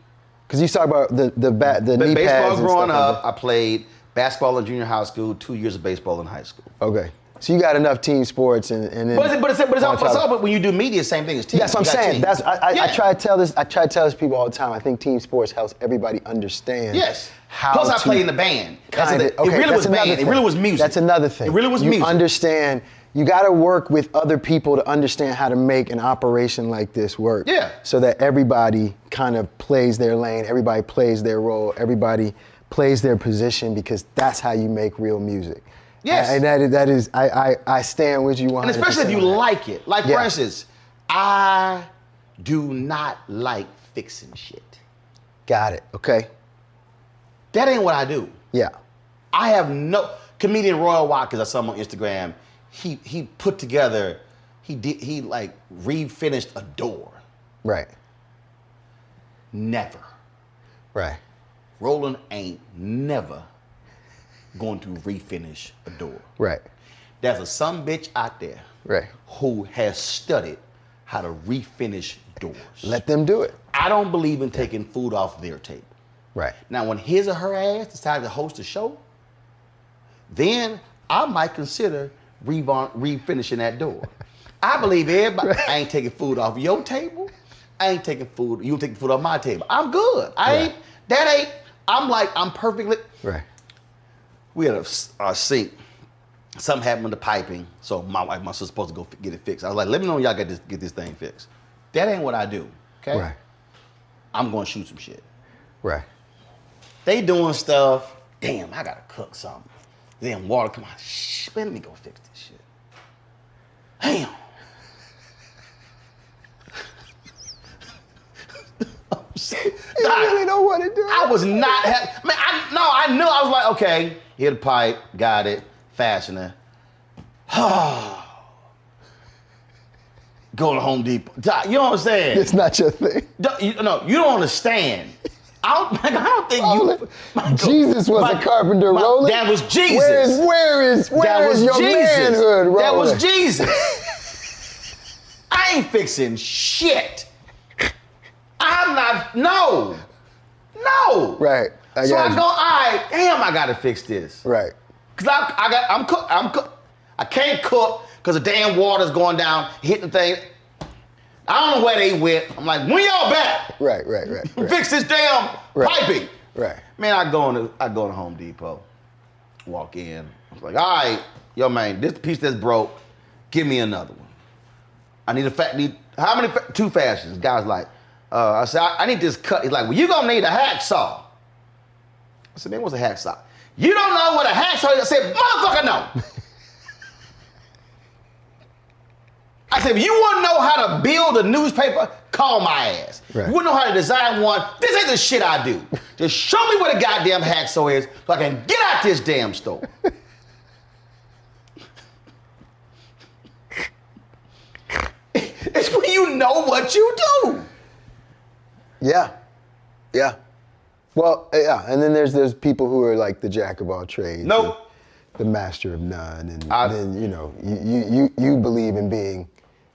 Because you talk about the knee pads baseball and growing stuff up. I played basketball in junior high school, 2 years of baseball in high school. Okay. So you got enough team sports and then. But it's all when you do media, same thing as team. That's what I'm saying. Teams. I try to tell this. I try to tell this people all the time. I think team sports helps everybody understand. Yes. How Plus, I to played in the band. It really that's was another band. thing. It really was music. That's another thing. It really was music. You understand. You got to work with other people to understand how to make an operation like this work. Yeah. So that everybody kind of plays their lane. Everybody plays their role. Everybody plays their position, because that's how you make real music. Yes. And that is I stand with you 100%. And especially if you on that. like it. Like, Yeah. for instance, I do not like fixing shit. Got it. Okay. That ain't what I do. Yeah. I have no comedian Royal Watkins. I saw him on Instagram. He put together. He like refinished a door. Right. Never. Right. Roland ain't never going to refinish a door. Right. There's a some bitch out there Right. who has studied how to refinish doors. Let them do it. I don't believe in taking food off their table. Right. Now, when his or her ass decides to host a show, then I might consider refinishing that door. I believe everybody. I ain't taking food off your table. I ain't taking food. You taking food off my table. I'm good. I'm perfectly. Right. We had a sink. Something happened with the piping, so my wife, my sister's supposed to go get it fixed. I was like, let me know when y'all get this thing fixed. That ain't what I do. Okay. Right. I'm gonna shoot some shit. Right. They doing stuff. Damn, I gotta cook something. Then water come out. Shh, let me go fix this shit. Damn. You really don't want to do it. I was not happy. Man, I knew. I was like, okay, hit the pipe, got it, fastener. Go to Home Depot. You know what I'm saying? It's not your thing. You don't understand. I don't think you. Michael, Jesus was a carpenter, Roland. That was Jesus. Where is your Jesus. manhood, Roland? That was Jesus. I ain't fixing shit. I'm not. No. Right. So I go, all right, damn, I gotta fix this. Right. Cause I'm cook. I can't cook because the damn water's going down, hitting the thing. I don't know where they went. I'm like, when y'all back? Right. Fix this damn piping. Right. Man, I go to Home Depot, walk in. I was like, all right, yo man, this piece that's broke, give me another one. I How many two fashions? Guys like, I said, I need this cut. He's like, well, you gonna need a hacksaw. I said, man, what's a hacksaw? You don't know what a hacksaw is? I said, motherfucker, no. I said, if you want to know how to build a newspaper, call my ass. Right. You want to know how to design one? This ain't the shit I do. Just show me what a goddamn hacksaw is so I can get out this damn store. It's when you know what you do. Yeah. Yeah. Well, yeah, and then there's people who are like the jack of all trades. Nope. The master of none, and then you know you believe in being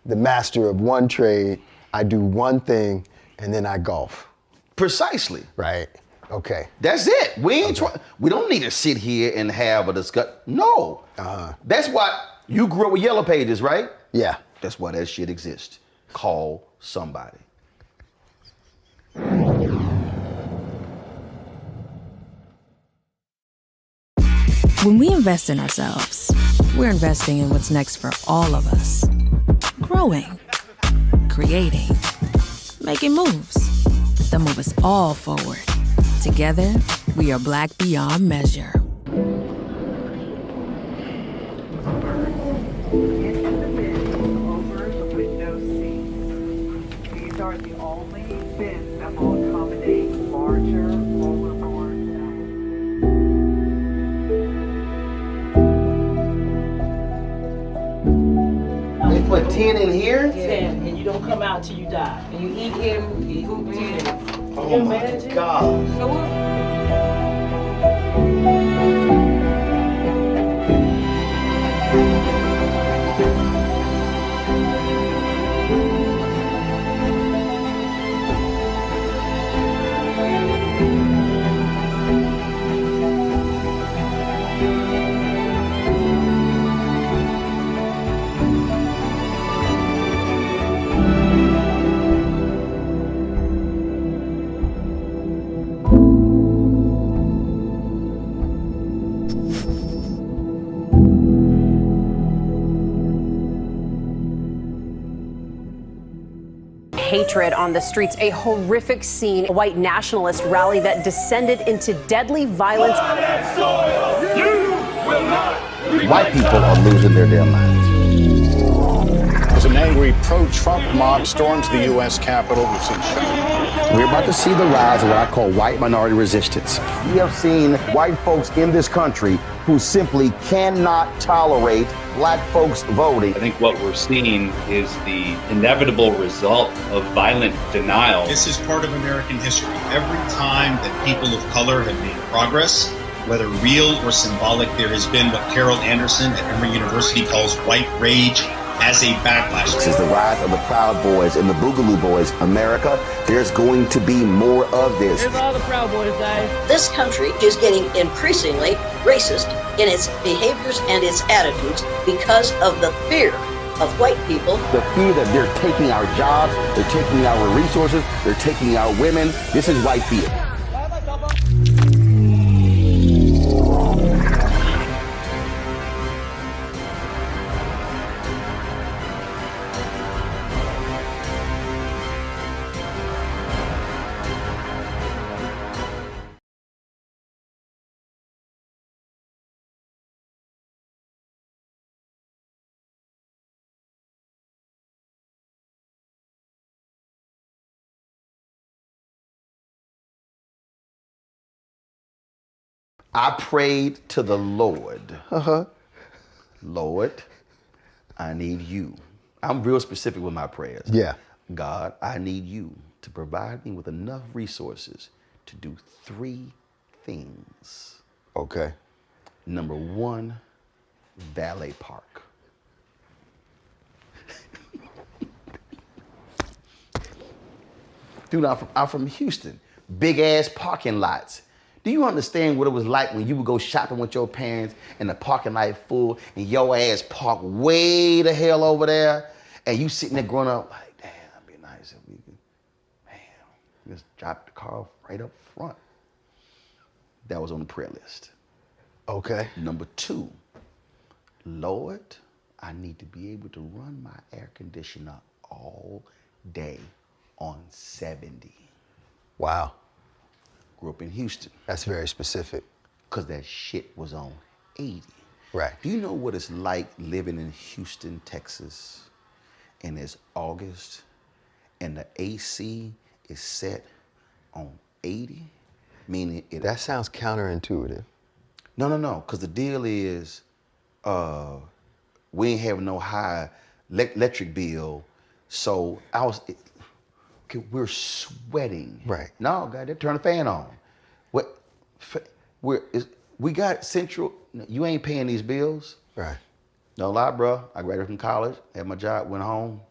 the master of one trade. I do one thing, and then I golf. Precisely. Right. Okay. That's it. We ain't we don't need to sit here and have a discussion. No. That's why you grew up with Yellow Pages, right? Yeah. That's why that shit exists. Call somebody. When we invest in ourselves, we're investing in what's next for all of us. Growing, creating, making moves that move us all forward. Together, we are Black beyond measure. These are the only bins that will accommodate larger rollerboards. They put 10 in here? 10, and you don't come out till you die. And you eat him, you eat 10. Oh my God. Hatred on the streets, a horrific scene, a white nationalist rally that descended into deadly violence. White people are losing their damn minds. As an angry pro-Trump mob storms the U.S. Capitol, we've seen We're about to see the rise of what I call white minority resistance. We have seen white folks in this country who simply cannot tolerate black folks voting. I think what we're seeing is the inevitable result of violent denial. This is part of American history. Every time that people of color have made progress, whether real or symbolic, there has been what Carol Anderson at Emory University calls white rage as a backlash. This is the rise of the Proud Boys and the Boogaloo Boys. America, there's going to be more of this. Here's all the Proud Boys, guys. This country is getting increasingly racist in its behaviors and its attitudes because of the fear of white people. The fear that they're taking our jobs, they're taking our resources, they're taking our women. This is white fear. I prayed to the Lord. Lord, I need you. I'm real specific with my prayers. Yeah. God, I need you to provide me with enough resources to do 3 things. Okay. Number 1, valet park. Dude, I'm from Houston. Big ass parking lots. Do you understand what it was like when you would go shopping with your parents and the parking lot full and your ass parked way the hell over there and you sitting there growing up like, damn, that'd be nice if we could, just drop the car off right up front. That was on the prayer list. Okay. Number 2, Lord, I need to be able to run my air conditioner all day on 70. Wow. Grew up in Houston. That's very specific. Because that shit was on 80. Right. Do you know what it's like living in Houston, Texas, and it's August, and the AC is set on 80? Meaning it. That sounds counterintuitive. No, because the deal is, we ain't having no high electric bill, so we're sweating. Right. No, goddamn, turn the fan on. We got central. You ain't paying these bills. Right. No lie, bro. I graduated from college, had my job, went home,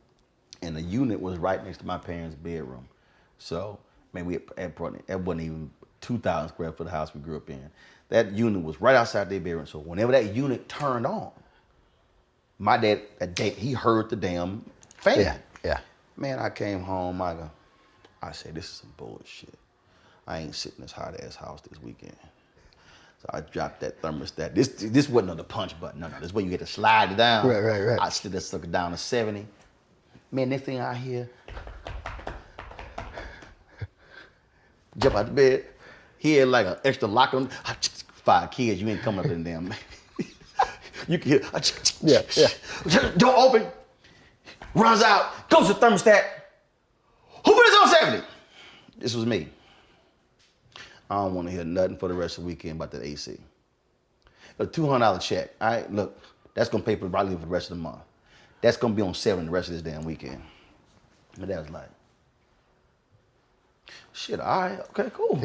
and the unit was right next to my parents' bedroom. So, man, that wasn't even 2,000 square foot house we grew up in. That unit was right outside their bedroom. So whenever that unit turned on, my dad, he heard the damn fan. Yeah. Man, I came home, I said, this is some bullshit. I ain't sitting in this hot ass house this weekend. So I dropped that thermostat. This wasn't on the punch button. No, this is where you had to slide it down. Right. I slid that sucker down to 70. Man, next thing I hear, jump out the bed. He had like an extra lock on. 5 kids, you ain't coming up in them. You can hear, yeah. Door open, runs out, goes to the thermostat. Who put this on 70? This was me. I don't want to hear nothing for the rest of the weekend about that AC. A $200 check. All right, look, that's gonna pay for probably for the rest of the month. That's gonna be on 7 the rest of this damn weekend. And that was like, shit, all right, okay, cool.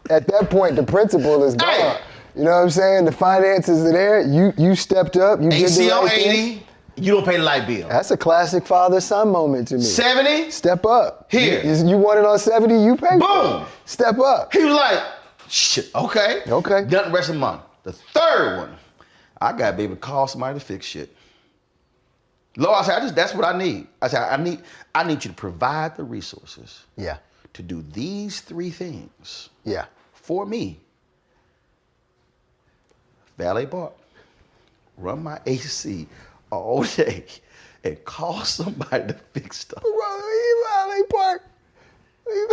At that point, the principle is gone. Hey. You know what I'm saying? The finances are there. You stepped up. You did AC the right on thing. 80, you don't pay the light bill. That's a classic father-son moment to me. 70? Step up. Here. You want it on 70, you pay for Boom. it. Step up. He was like, shit, okay. Okay. Done the rest of the month. The third one, I gotta be able to call somebody to fix shit. Lord, I said, that's what I need. I said, I need you to provide the resources. Yeah. To do these 3 things. Yeah. For me. Valet park, run my AC all day, and call somebody to fix stuff. Valet park. You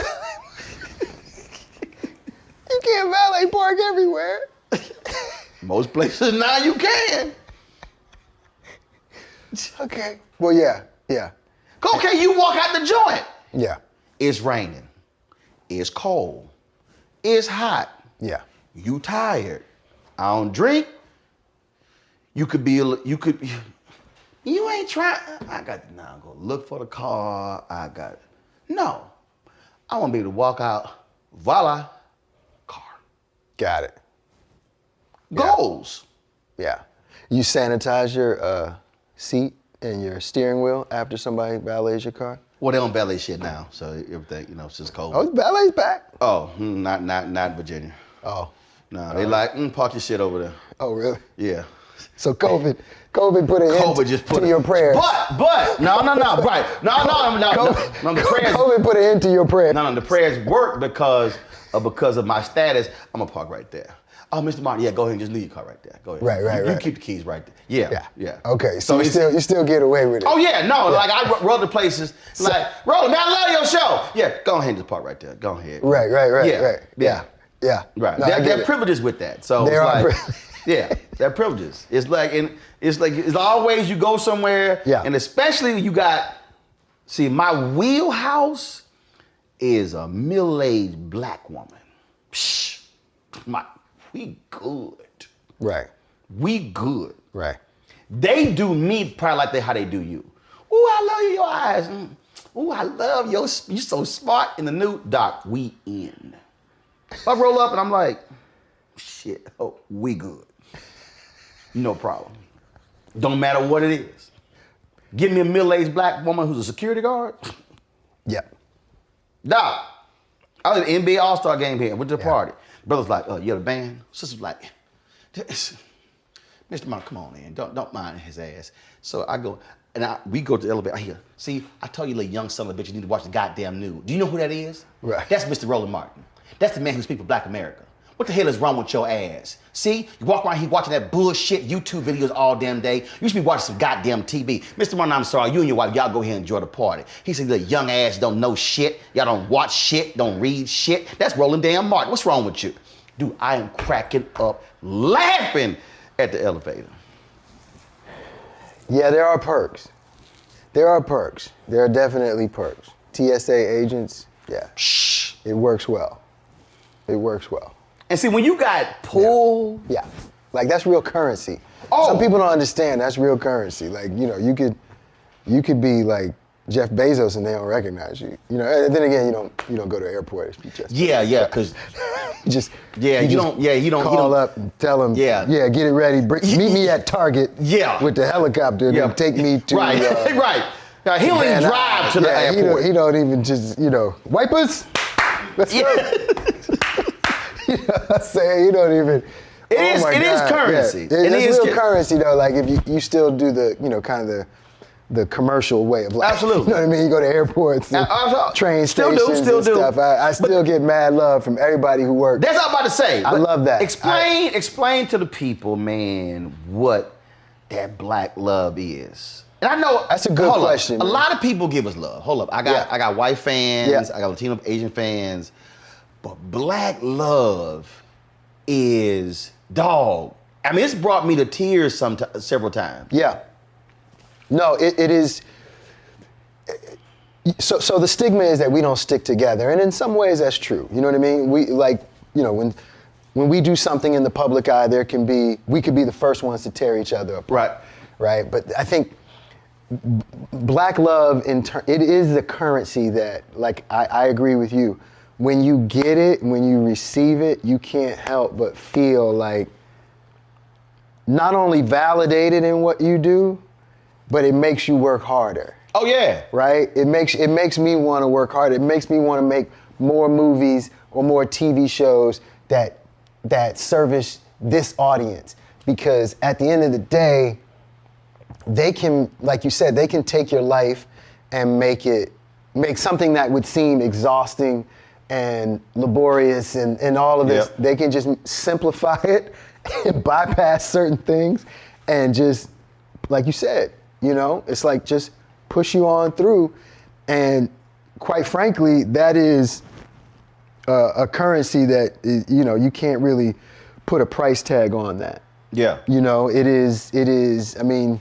can't valet park everywhere. Most places now you can. Okay. Well, yeah. Okay, you walk out the joint. Yeah. It's raining. It's cold. It's hot. Yeah. You tired. I don't drink. You ain't trying. I got to now go look for the car. No. I want to be able to walk out. Voila. Car. Got it. Goals. Yeah. You sanitize your seat and your steering wheel after somebody valets your car? Well, they don't valet shit now, so everything, since COVID. Oh, valet's back? Oh, not Virginia. Oh. No, they park your shit over there. Oh, really? Yeah. So COVID put an end to your prayers. But, no, right. No, the prayers. COVID put an end to your prayers. No, the prayers work because of my status. I'm gonna park right there. Oh, Mr. Martin, yeah, go ahead and just leave your car right there. Go ahead. Right. You keep the keys right there. Yeah. Okay, so you still get away with it. Oh yeah, no, like I roll to places like, Roland, man, I love your show. Yeah, go ahead and just park right there. Go ahead. Right. Yeah. Right. No, there are privileges with that. So there are yeah, there are privileges. It's always you go somewhere, and especially when you got, my wheelhouse is a middle-aged black woman. Psh, we good. Right. We good. Right. They do me probably like how they do you. Ooh, I love your eyes. Ooh, I love you so smart in the new doc. We in. If I roll up and I'm like, shit, we good. No problem. Don't matter what it is. Give me a middle-aged black woman who's a security guard. Yeah. Doc, I was at the NBA All-Star game here, went to the party. Brother's like, you're the band? Sister's like, Mr. Mark, come on, man. Don't mind his ass. So I go, we go to the elevator. I hear, see, I told you, little young son of a bitch, you need to watch the goddamn news. Do you know who that is? Right. That's Mr. Roland Martin. That's the man who speaks for Black America. What the hell is wrong with your ass? See, you walk around here watching that bullshit YouTube videos all damn day. You should be watching some goddamn TV. Mr. Martin, I'm sorry, you and your wife, y'all go here and enjoy the party. He said, the young ass don't know shit. Y'all don't watch shit, don't read shit. That's Roland damn Martin. What's wrong with you? Dude, I am cracking up laughing at the elevator. Yeah, there are perks. There are perks. There are definitely perks. TSA agents, yeah. Shh. It works well. It works well. And see, when you got pulled. Yeah. Like, that's real currency. Oh. Some people don't understand that's real currency. Like, you know, you could be like Jeff Bezos and they don't recognize you. You know, and then again, you don't go to the airport if you just. Yeah, because. you don't call up and tell them, get it ready. Meet me at Target with the helicopter and take me to. Right, right. Now, he don't even drive to the airport. He don't even just, wipers? Let's go. You know what I'm saying? You don't even. It is currency. Yeah. It is real currency though. Like if you still do the, kind of the commercial way of life. Absolutely. You know what I mean? You go to airports, and train stations and stuff. I still get mad love from everybody who works. That's what I'm about to say. I love that. Explain to the people, man, what that black love is. And I know that's a good question. A lot of people give us love. Hold up. I got white fans, I got Latino Asian fans. But black love is dog. I mean, it's brought me to tears several times. Yeah. No, it is. So the stigma is that we don't stick together, and in some ways that's true. You know what I mean? When we do something in the public eye, we could be the first ones to tear each other apart. Right. But I think black love, it is the currency that, like, I agree with you. When you get it, when you receive it, you can't help but feel like not only validated in what you do, but it makes you work harder. Oh yeah. Right? It makes me want to work harder. It makes me want to make more movies or more TV shows that service this audience. Because at the end of the day, they can, like you said, they can take your life and make something that would seem exhausting and laborious and all of this. They can just simplify it and bypass certain things and just, like you said, it's like just push you on through. And quite frankly, that is a currency that, you can't really put a price tag on that. Yeah. It is, I mean,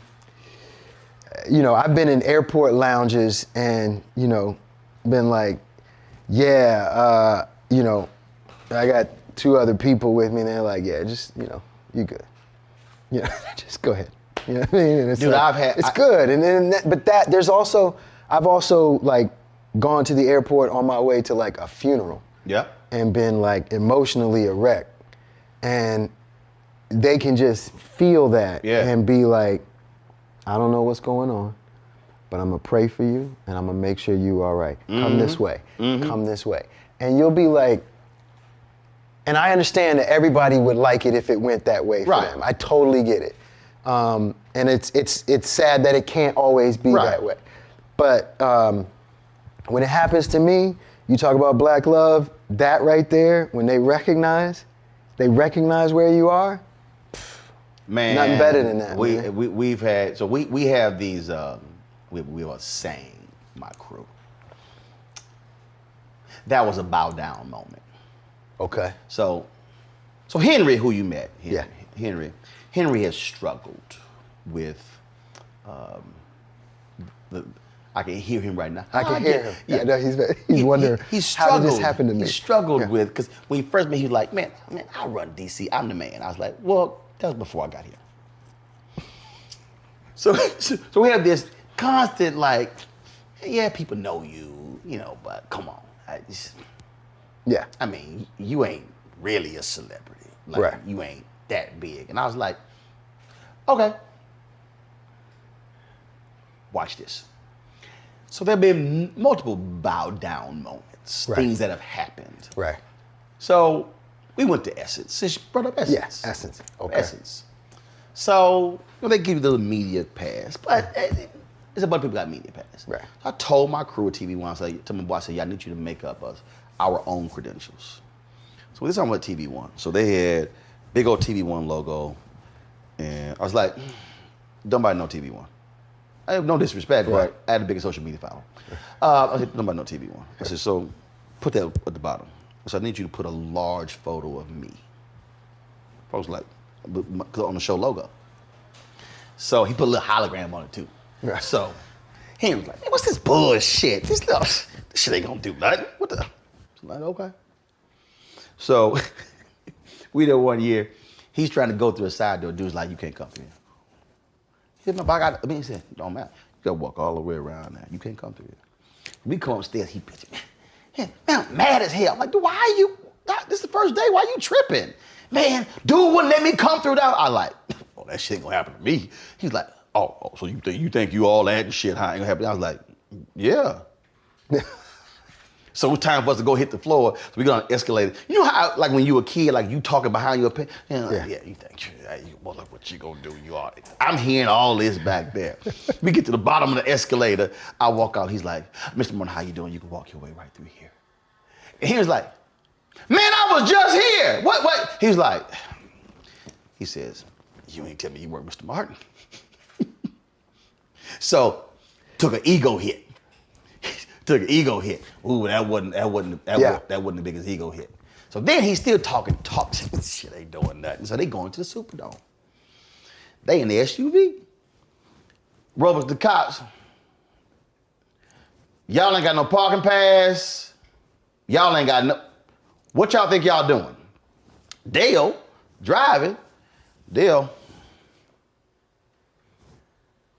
I've been in airport lounges and, been like, I got two other people with me and they're like, just, you good. Just go ahead. You know what I mean? And it's Dude, like, it's good. And then, I've also like gone to the airport on my way to like a funeral. Yeah. And been like emotionally a wreck. And they can just feel that and be like, I don't know what's going on, but I'm gonna pray for you and I'm gonna make sure you all right. Come this way, come this way. And you'll be like, and I understand that everybody would like it if it went that way for them. I totally get it. And it's sad that it can't always be that way. But when it happens to me, you talk about black love, that right there, when they recognize where you are, man, nothing better than that. We have these, we were saying, my crew. That was a bow down moment. Okay. So Henry, who you met, Henry has struggled with I can hear him right now. I can hear him. Yeah, no, he's wondering how did this happen to me? He struggled with, because when he first met, he was like, man, I run DC, I'm the man. I was like, well, that was before I got here. So we have this constant like, yeah, people know you, but come on. I mean, you ain't really a celebrity. Like, you ain't that big. And I was like, okay. Watch this. So there have been multiple bow down moments, things that have happened. Right. So we went to Essence. So she brought up Essence. Yes, Essence. Okay. Essence. So they give you the media pass, but it's a bunch of people got media pass. Right. So I told my crew at TV One, I said, to my boss, I said, I need you to make up us our own credentials. So we're talking about TV One. So they had big old TV One logo, and I was like, nobody know TV One. I have no disrespect, but I had the biggest social media following. I said, nobody know TV One. I said, so put that at the bottom. So I need you to put a large photo of me. Folks like, on the show logo. So he put a little hologram on it too. Right. So he was like, hey, what's this bullshit? This shit ain't gonna do nothing. What the? I'm like, okay. So we there one year, he's trying to go through a side door. Dude's like, you can't come through here. He said, he said, don't matter. You gotta walk all the way around now. You can't come through here. We come upstairs, he bitching. Man, I'm mad as hell. I'm like, dude, why are you, this is the first day, why you tripping? Man, dude wouldn't let me come through that. I like, oh, that shit ain't gonna happen to me. He's like, oh, so you think you all that and shit, how ain't gonna happen? I was like, yeah. So it's time for us to go hit the floor. So we got on an escalator. You know how, like when you were a kid, like you talking behind your opinion? You know, like, yeah, you think, well, look what you gonna do, you are. I'm hearing all this back there. We get to the bottom of the escalator. I walk out, he's like, Mr. Morton, how you doing? You can walk your way right through here. And he was like, man, I was just here. What? He was like, he says, you ain't tell me you weren't Mr. Martin. So, took an ego hit. Ooh, that wasn't the biggest ego hit. So then he's still talking. Shit ain't doing nothing. So they going to the Superdome. They in the SUV. Roll up the cops. Y'all ain't got no parking pass. Y'all ain't got no. What y'all think y'all doing? Dale driving. Dale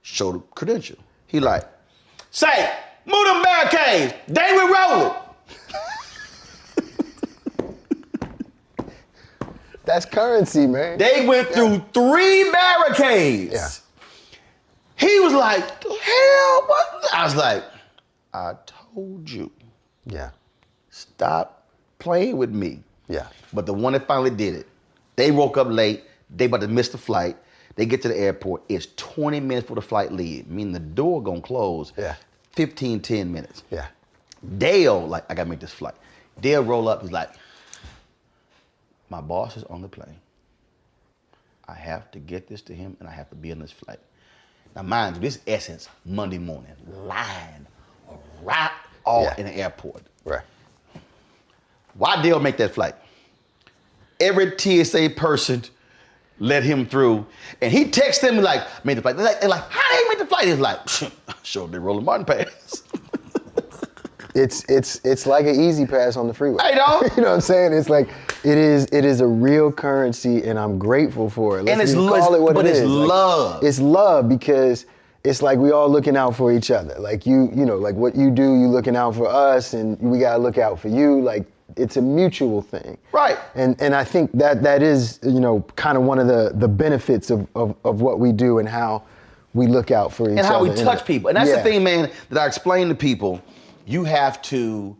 showed the credential. He like, say, move them barricades. They were rolling. That's currency, man. They went through 3 barricades. Yeah. He was like, the hell, what? I was like, I told you. Yeah. Stop playing with me. Yeah. But the one that finally did it, they woke up late. They about to miss the flight. They get to the airport. It's 20 minutes for the flight leave, meaning the door gonna close. Yeah. 10 minutes. Yeah. Dale, like, I gotta make this flight. Dale roll up, he's like, my boss is on the plane. I have to get this to him and I have to be on this flight. Now mind you, this Essence, Monday morning, line right all in the airport. Right. Why Dale make that flight? Every TSA person let him through, and he texted them like, made the flight. They're like, how did he make the flight? He's like, sure, they rolling Martin pass. It's like an easy pass on the freeway. I know. You know what I'm saying? It's like it is a real currency, and I'm grateful for it. And it's love. It's love because it's like we all looking out for each other. Like you know, like what you do, you looking out for us, and we gotta look out for you. Like it's a mutual thing. Right. And I think that is, you know, kind of one of the benefits of what we do and how we look out for each other. And how we touch people. And that's the thing, man, that I explain to people. You have to,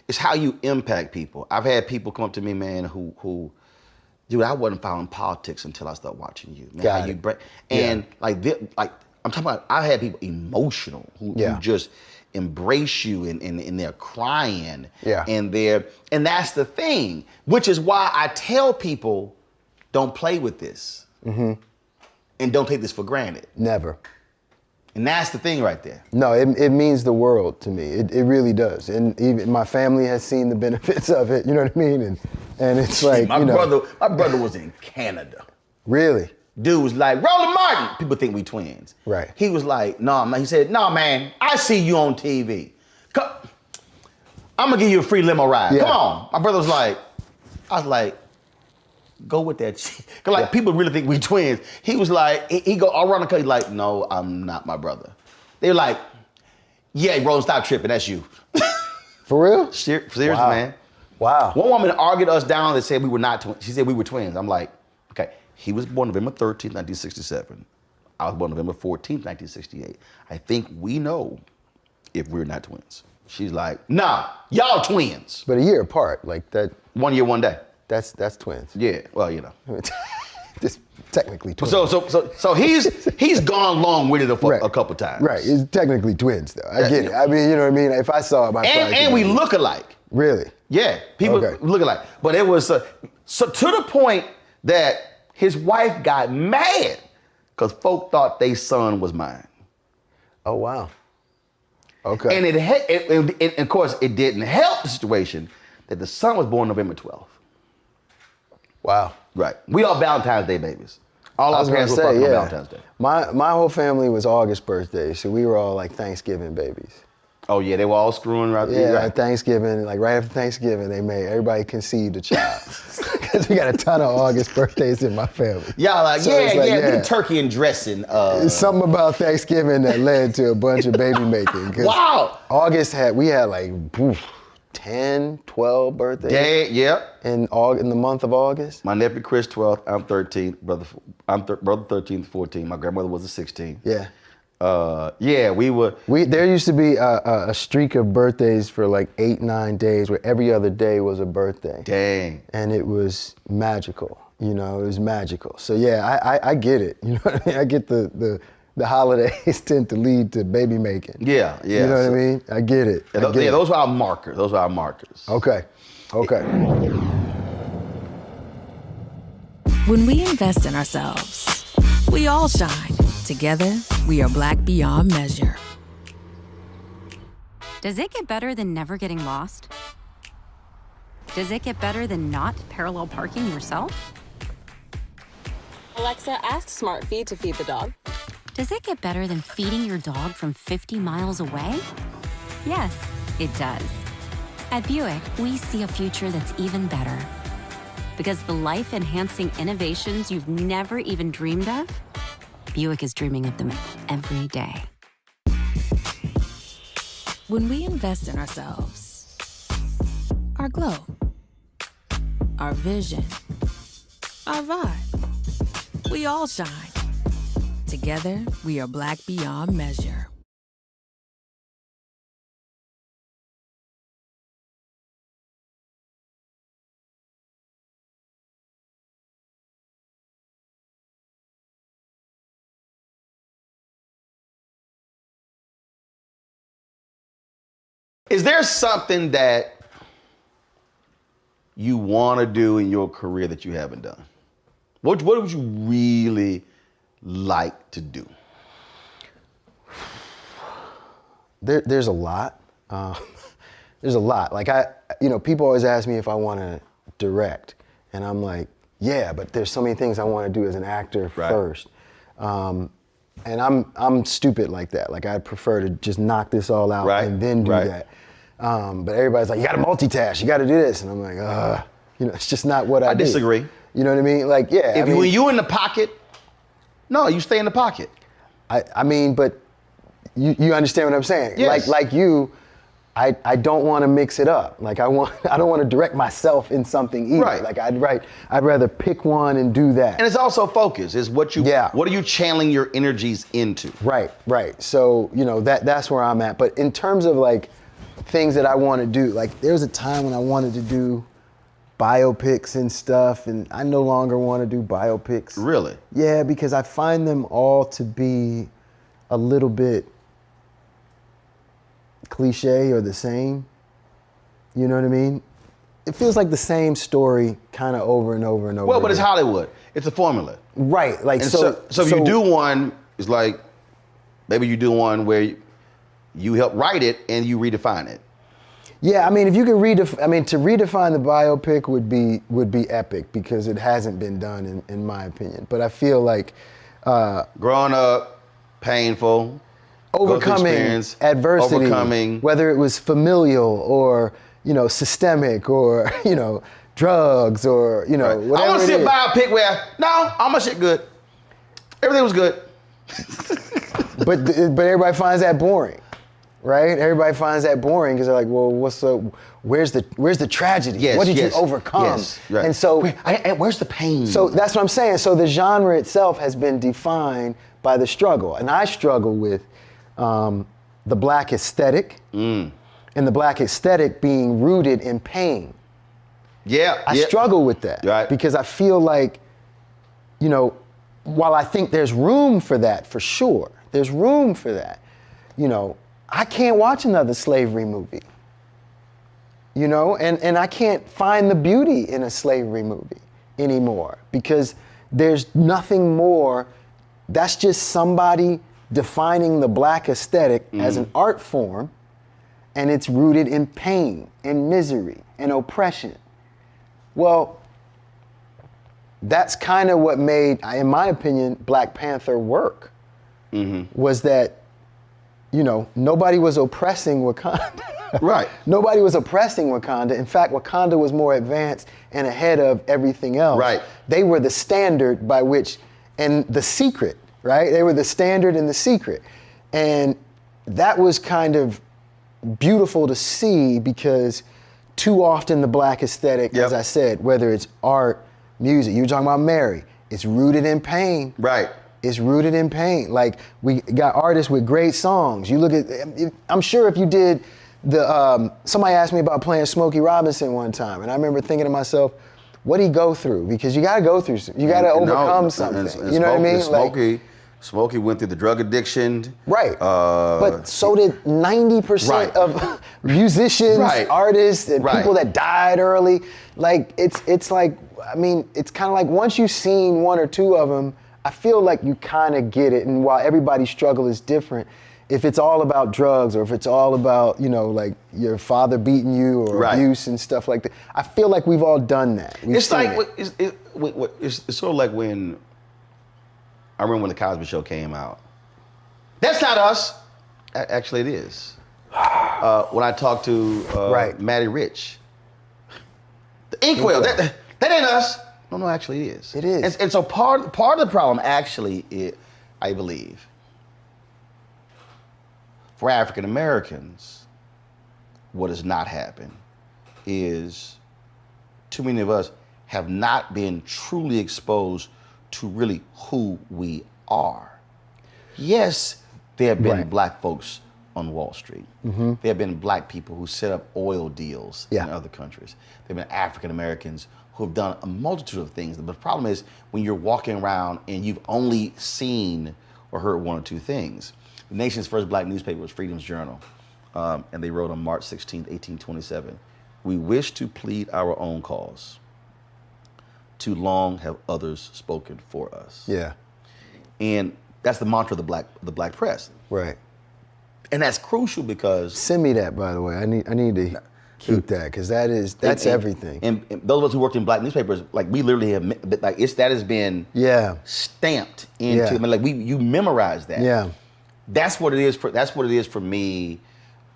it's how you impact people. I've had people come up to me, man, who dude, I wasn't following politics until I started watching you. Man, like I'm talking about, I had people emotional who just embrace you and they're crying. Yeah. And that's the thing, which is why I tell people, don't play with this. Mm-hmm. And don't take this for granted. Never. And that's the thing right there. No, it means the world to me. It really does. And even my family has seen the benefits of it, you know what I mean? And it's like, my brother was in Canada. Really? Dude was like, Roland Martin. People think we twins. Right. He was like, no, man. He said, no, man, I see you on TV. I'm gonna give you a free limo ride. Yeah. Come on. My brother was like, I was like, go with that shit. Cause like people really think we twins. He was like, he go around the country like, no, I'm not my brother. They were like, yeah, Roland, stop tripping, that's you. For real? Seriously, wow. Man. Wow. One woman argued us down and said we were not twins. She said we were twins. I'm like, okay, he was born November 13th, 1967. I was born November 14th, 1968. I think we know if we're not twins. She's like, nah, y'all twins. But a year apart, like that. 1 year, 1 day. That's twins. Yeah, well, you know. Just technically twins. So he's gone long with it a couple times. Right, it's technically twins though. I get it. I mean, you know what I mean? If I saw it, my and we look alike. Really? Yeah, people looking like. But it was so to the point that his wife got mad because folk thought their son was mine. Oh wow. Okay. And it of course it didn't help the situation that the son was born November 12th. Wow. Right. We are Valentine's Day babies. All our parents were fucking on Valentine's Day. My whole family was August birthdays, so we were all like Thanksgiving babies. Oh yeah, they were all screwing right there. Yeah, Thanksgiving, like right after Thanksgiving, everybody conceived a child. Because we got a ton of August birthdays in my family. Y'all like, So it's like, we did turkey and dressing. It's something about Thanksgiving that led to a bunch of baby making. Wow. We had like 10, 12 birthdays. In the month of August. My nephew Chris 12th, I'm 13th, brother 13th, 14th. My grandmother was the 16th. Yeah. There used to be a streak of birthdays for like 8, 9 days where every other day was a birthday. Dang. And it was magical. It was magical. So yeah, I get it. You know what I mean? I get the holidays tend to lead to baby making. Yeah. You know what I mean? I get it. Those are our markers. Okay. When we invest in ourselves, we all shine. Together, we are black beyond measure. Does it get better than never getting lost? Does it get better than not parallel parking yourself? Alexa, ask Smart Feed to feed the dog. Does it get better than feeding your dog from 50 miles away? Yes, it does. At Buick, we see a future that's even better. Because the life-enhancing innovations you've never even dreamed of, Buick is dreaming of them every day. When we invest in ourselves, our glow, our vision, our vibe, we all shine. Together, we are black beyond measure. Is there something that you want to do in your career that you haven't done? What would you really like to do? There's a lot. There's a lot. Like people always ask me if I want to direct, and I'm like, yeah, but there's so many things I want to do as an actor first. And I'm stupid like that. Like I'd prefer to just knock this all out and then do that. But everybody's like, you gotta multitask, you gotta do this. And I'm like, it's just not what I do. disagree. You know what I mean? Like, yeah. When you in the pocket, no, you stay in the pocket. I mean, but you understand what I'm saying? Yes. Like you, I don't want to mix it up. Like I don't want to direct myself in something either. Right. Like I'd rather pick one and do that. And it's also focus. It's what are you channeling your energies into? Right. So, that's where I'm at. But in terms of like things that I want to do, like there was a time when I wanted to do biopics and stuff, and I no longer want to do biopics. Really? Yeah, because I find them all to be a little bit cliche or the same. You know what I mean? It feels like the same story kind of over and over and over. Well, but it's Hollywood. It's a formula. Right. Like and so if you do one, it's like maybe you do one where you help write it and you redefine it. Yeah, I mean, if you could to redefine the biopic would be epic because it hasn't been done in my opinion. But I feel like growing up, painful, overcoming adversity, whether it was familial or systemic or drugs or whatever. I want to see a biopic where all my shit good, everything was good, but everybody finds that boring. Right? Everybody finds that boring because they're like, well, where's the tragedy? Yes, what did you overcome? Yes, right. And so where's the pain? So that's what I'm saying. So the genre itself has been defined by the struggle. And I struggle with the black aesthetic and the black aesthetic being rooted in pain. Yeah. I struggle with that. Right. Because I feel like, while I think there's room for that, for sure, there's room for that, I can't watch another slavery movie. you know, and I can't find the beauty in a slavery movie anymore because there's nothing more. That's just somebody defining the black aesthetic as an art form, and it's rooted in pain and misery and oppression. Well, that's kind of what made, in my opinion, Black Panther work. Was that, you know, nobody was oppressing Wakanda. Right. Nobody was oppressing Wakanda. In fact, Wakanda was more advanced and ahead of everything else. Right. They were the standard by which, and the secret, right? They were the standard and the secret. And that was kind of beautiful to see because too often the black aesthetic, as I said, whether it's art, music, you were talking about Mary, it's rooted in pain. Right. It's rooted in pain. Like, we got artists with great songs. You look at, I'm sure if you did somebody asked me about playing Smokey Robinson one time, and I remember thinking to myself, what'd he go through? Because you gotta go through, you gotta overcome something. And you know what I mean? Smokey went through the drug addiction. Right. But so did 90% of musicians, artists, and people that died early. Like, it's like, I mean, it's kind of like once you've seen one or two of them, I feel like you kind of get it. And while everybody's struggle is different, if it's all about drugs or if it's all about, you know, like your father beating you or abuse and stuff like that, I feel like we've all done that. It's like, it's sort of like when, I remember when the Cosby Show came out. That's not us. Actually, it is. When I talked to Matty Rich, the Inkwell, that ain't us. No, actually it is. It is. And so part of the problem actually, I believe, for African Americans, what has not happened is too many of us have not been truly exposed to really who we are. Yes, there have been black folks on Wall Street. There have been black people who set up oil deals in other countries. There have been African Americans who have done a multitude of things. But the problem is when you're walking around and you've only seen or heard one or two things. The nation's first black newspaper was Freedom's Journal, and they wrote on March 16, 1827, "We wish to plead our own cause. Too long have others spoken for us." Yeah. And that's the mantra of the black press. Right. And that's crucial because... Send me that, by the way. I need to keep that, because that's everything. And those of us who worked in black newspapers, like, we literally have, like, that has been stamped into, I mean, like, you memorize that. Yeah. That's what it is for me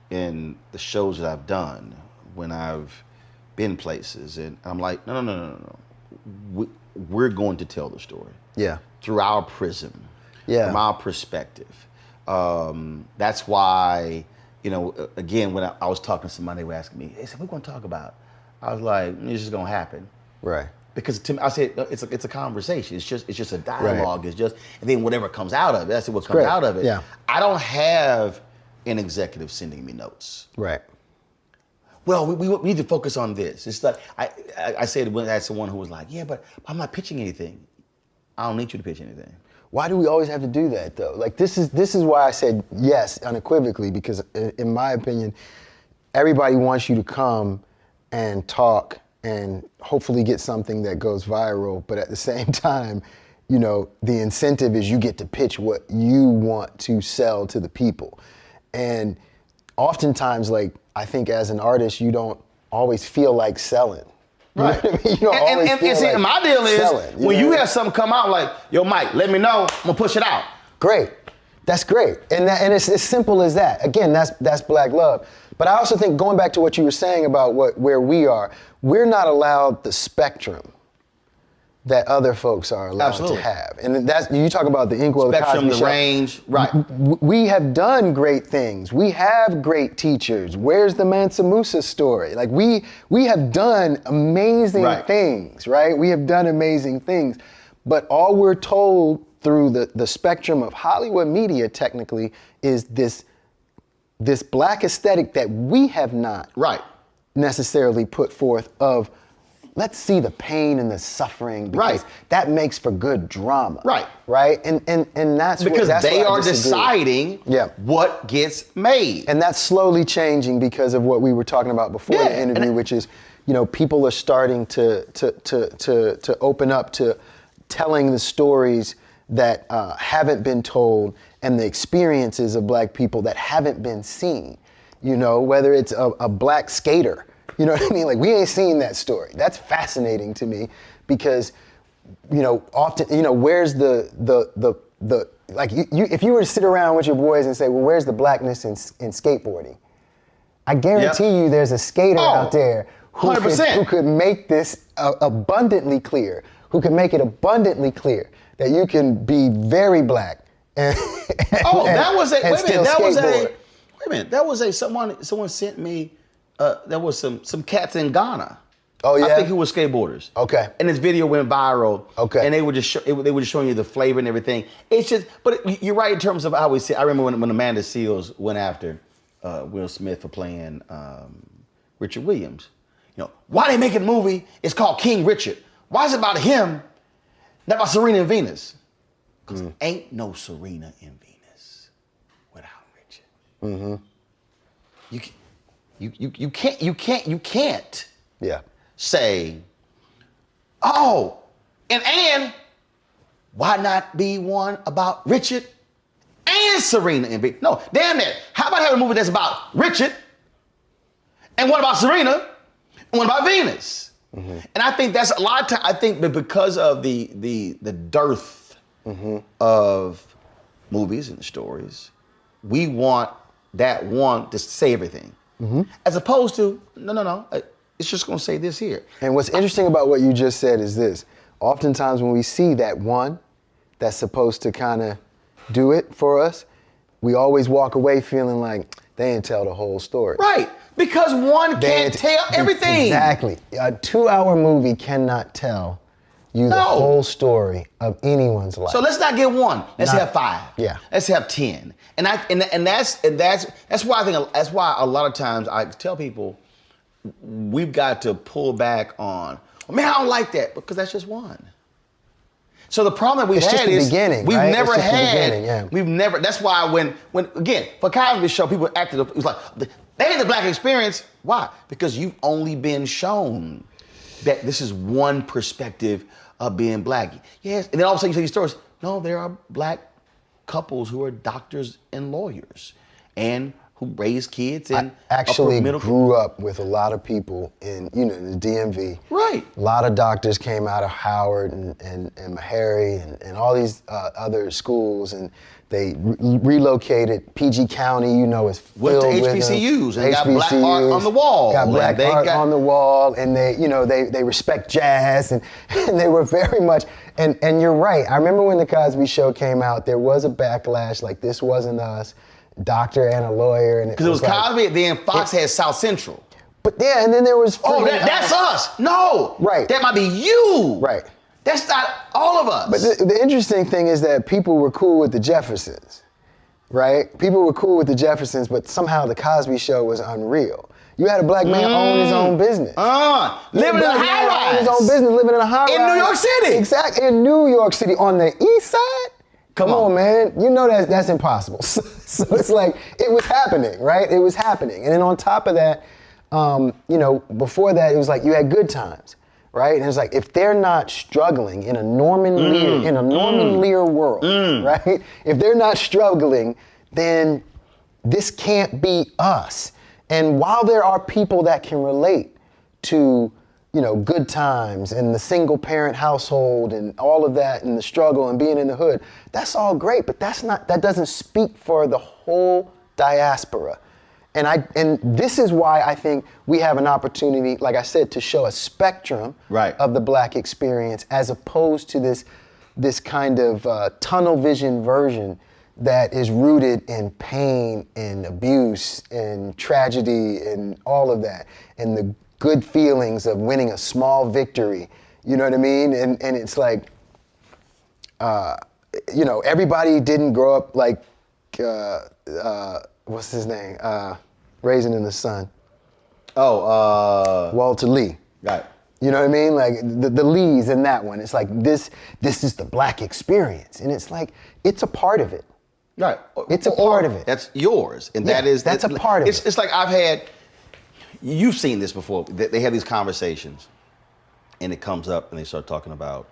in the shows that I've done when I've been places, and I'm like, no. We're going to tell the story. Yeah. Through our prism. Yeah. From our perspective. That's why, you know, again, when I was talking to somebody, they were asking me, they said, "What are we going to talk about?" I was like, "It's just going to happen." Right. Because to me, I said, it's a conversation. It's just a dialogue. It's just, and then whatever comes out of it, that's what comes out of it. Yeah. I don't have an executive sending me notes. Right. Well, we need to focus on this. It's like, I said when I had someone who was like, "Yeah, but I'm not pitching anything." I don't need you to pitch anything. Why do we always have to do that, though? Like, this is why I said yes unequivocally, because in my opinion, everybody wants you to come and talk and hopefully get something that goes viral, but at the same time, you know, the incentive is you get to pitch what you want to sell to the people. And oftentimes, like, I think as an artist, you don't always feel like selling. You Right. know what I mean? You don't always feel see, like my deal is selling, when know? you have something come out like, "Yo, Mike, let me know, I'm gonna push it out." Great. That's great. And it's as simple as that. Again, that's black love. But I also think, going back to what you were saying about where we are, we're not allowed the spectrum that other folks are allowed to have. And that's, you talk about the Inkwell, Spectrum, the Cosby the Show. range, right. We have done great things. We have great teachers. Where's the Mansa Musa story? Like, we have done amazing things, right? We have done amazing things. But all we're told through the spectrum of Hollywood media, technically, is this black aesthetic that we have not necessarily put forth of let's see the pain and the suffering because Right. that makes for good drama. Right. Right? And that's because that's they where I are disagree. deciding what gets made. And that's slowly changing because of what we were talking about before the interview, which is, people are starting to open up to telling the stories that haven't been told and the experiences of black people that haven't been seen. Whether it's a black skater, you know what I mean? Like, we ain't seen that story. That's fascinating to me because, often, where's the like, if you were to sit around with your boys and say, well, where's the blackness in skateboarding? I guarantee you there's a skater out there who could make this abundantly clear, who can make it abundantly clear that you can be very black and someone sent me, there was some cats in Ghana. Oh yeah, I think who were skateboarders. Okay, and this video went viral. Okay, and they were just showing you the flavor and everything. It's just, but you're right in terms of how we see. I remember when Amanda Seales went after Will Smith for playing Richard Williams. Why they making a movie? It's called King Richard. Why is it about him, not about Serena and Venus? Because ain't no Serena and Venus without Richard. Mm-hmm. You can't. Yeah. Say, and why not be one about Richard and Serena and Venus? No, damn that. How about having a movie that's about Richard and one about Serena and one about Venus? Mm-hmm. And I think that's a lot of time. I think that because of the dearth of movies and stories, we want that one to say everything, as opposed to no. It's just gonna say this here. And what's interesting about what you just said is this: oftentimes when we see that one that's supposed to kind of do it for us, we always walk away feeling like they didn't tell the whole story. Right. Because one can't tell everything. Exactly. A 2-hour movie cannot tell you the whole story of anyone's life. So let's not get one. Let's have 5. Yeah. Let's have 10. And that's why a lot of times I tell people we've got to pull back on. Man, I don't like that because that's just one. So the problem that we've had is we've never. That's why when again for Cosby Show, people acted. It was like they ain't the black experience. Why? Because you've only been shown that this is one perspective of being black. Yes, and then all of a sudden you say these stories. No, there are black couples who are doctors and lawyers, and who raise kids and actually grew up with a lot of people in the DMV. Right. A lot of doctors came out of Howard and Meharry and all these other schools, and they relocated. PG County, is filled with HBCUs and got black art on the wall. Got black art on the wall, and they respect jazz, and they were very much. And you're right. I remember when the Cosby Show came out, there was a backlash like this wasn't us. Doctor and a lawyer, and because it was Cosby, then Fox had South Central. But yeah, and then there was that's us. No, right. That might be you. Right. That's not all of us. But the interesting thing is that people were cool with the Jeffersons, right? People were cool with the Jeffersons, but somehow the Cosby Show was unreal. You had a black man own his own business. Living in a high rise. His own business, living in a high rise. In New York City. Exactly, in New York City, on the east side. Come on, man. That's impossible. So it's like, it was happening, right? It was happening. And then on top of that, before that, it was like you had good times, right? And it's like, if they're not struggling in a Norman Lear world, right? If they're not struggling, then this can't be us. And while there are people that can relate to good times and the single parent household and all of that and the struggle and being in the hood, that's all great, but that doesn't speak for the whole diaspora. And this is why I think we have an opportunity, like I said, to show a spectrum of the black experience as opposed to this kind of tunnel vision version that is rooted in pain and abuse and tragedy and all of that, and the good feelings of winning a small victory, you know what I mean? And it's like, everybody didn't grow up like, what's his name? Raisin in the Sun. Walter Lee. Right. You know what I mean? Like the Lees in that one. It's like this is the black experience. And it's like, it's a part of it. Right. It's a part of it. That's yours. And that's a part of it. It's like you've seen this before. They have these conversations and it comes up and they start talking about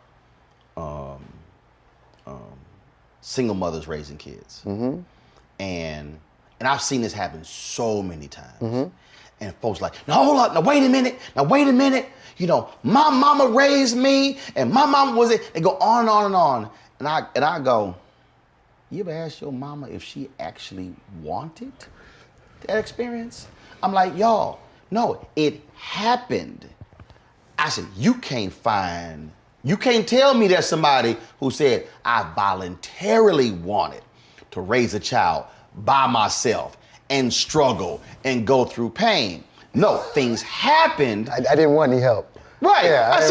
single mothers raising kids. Mm-hmm. And I've seen this happen so many times. Mm-hmm. And folks like, no, hold up, now wait a minute. You know, my mama raised me, and my mama was it. They go on and on and on. And I go, you ever ask your mama if she actually wanted that experience? I'm like, y'all, no, it happened. I said, you can't tell me there's somebody who said, I voluntarily wanted to raise a child by myself and struggle and go through pain. No, things happened. I didn't want any help. Right. Yeah, I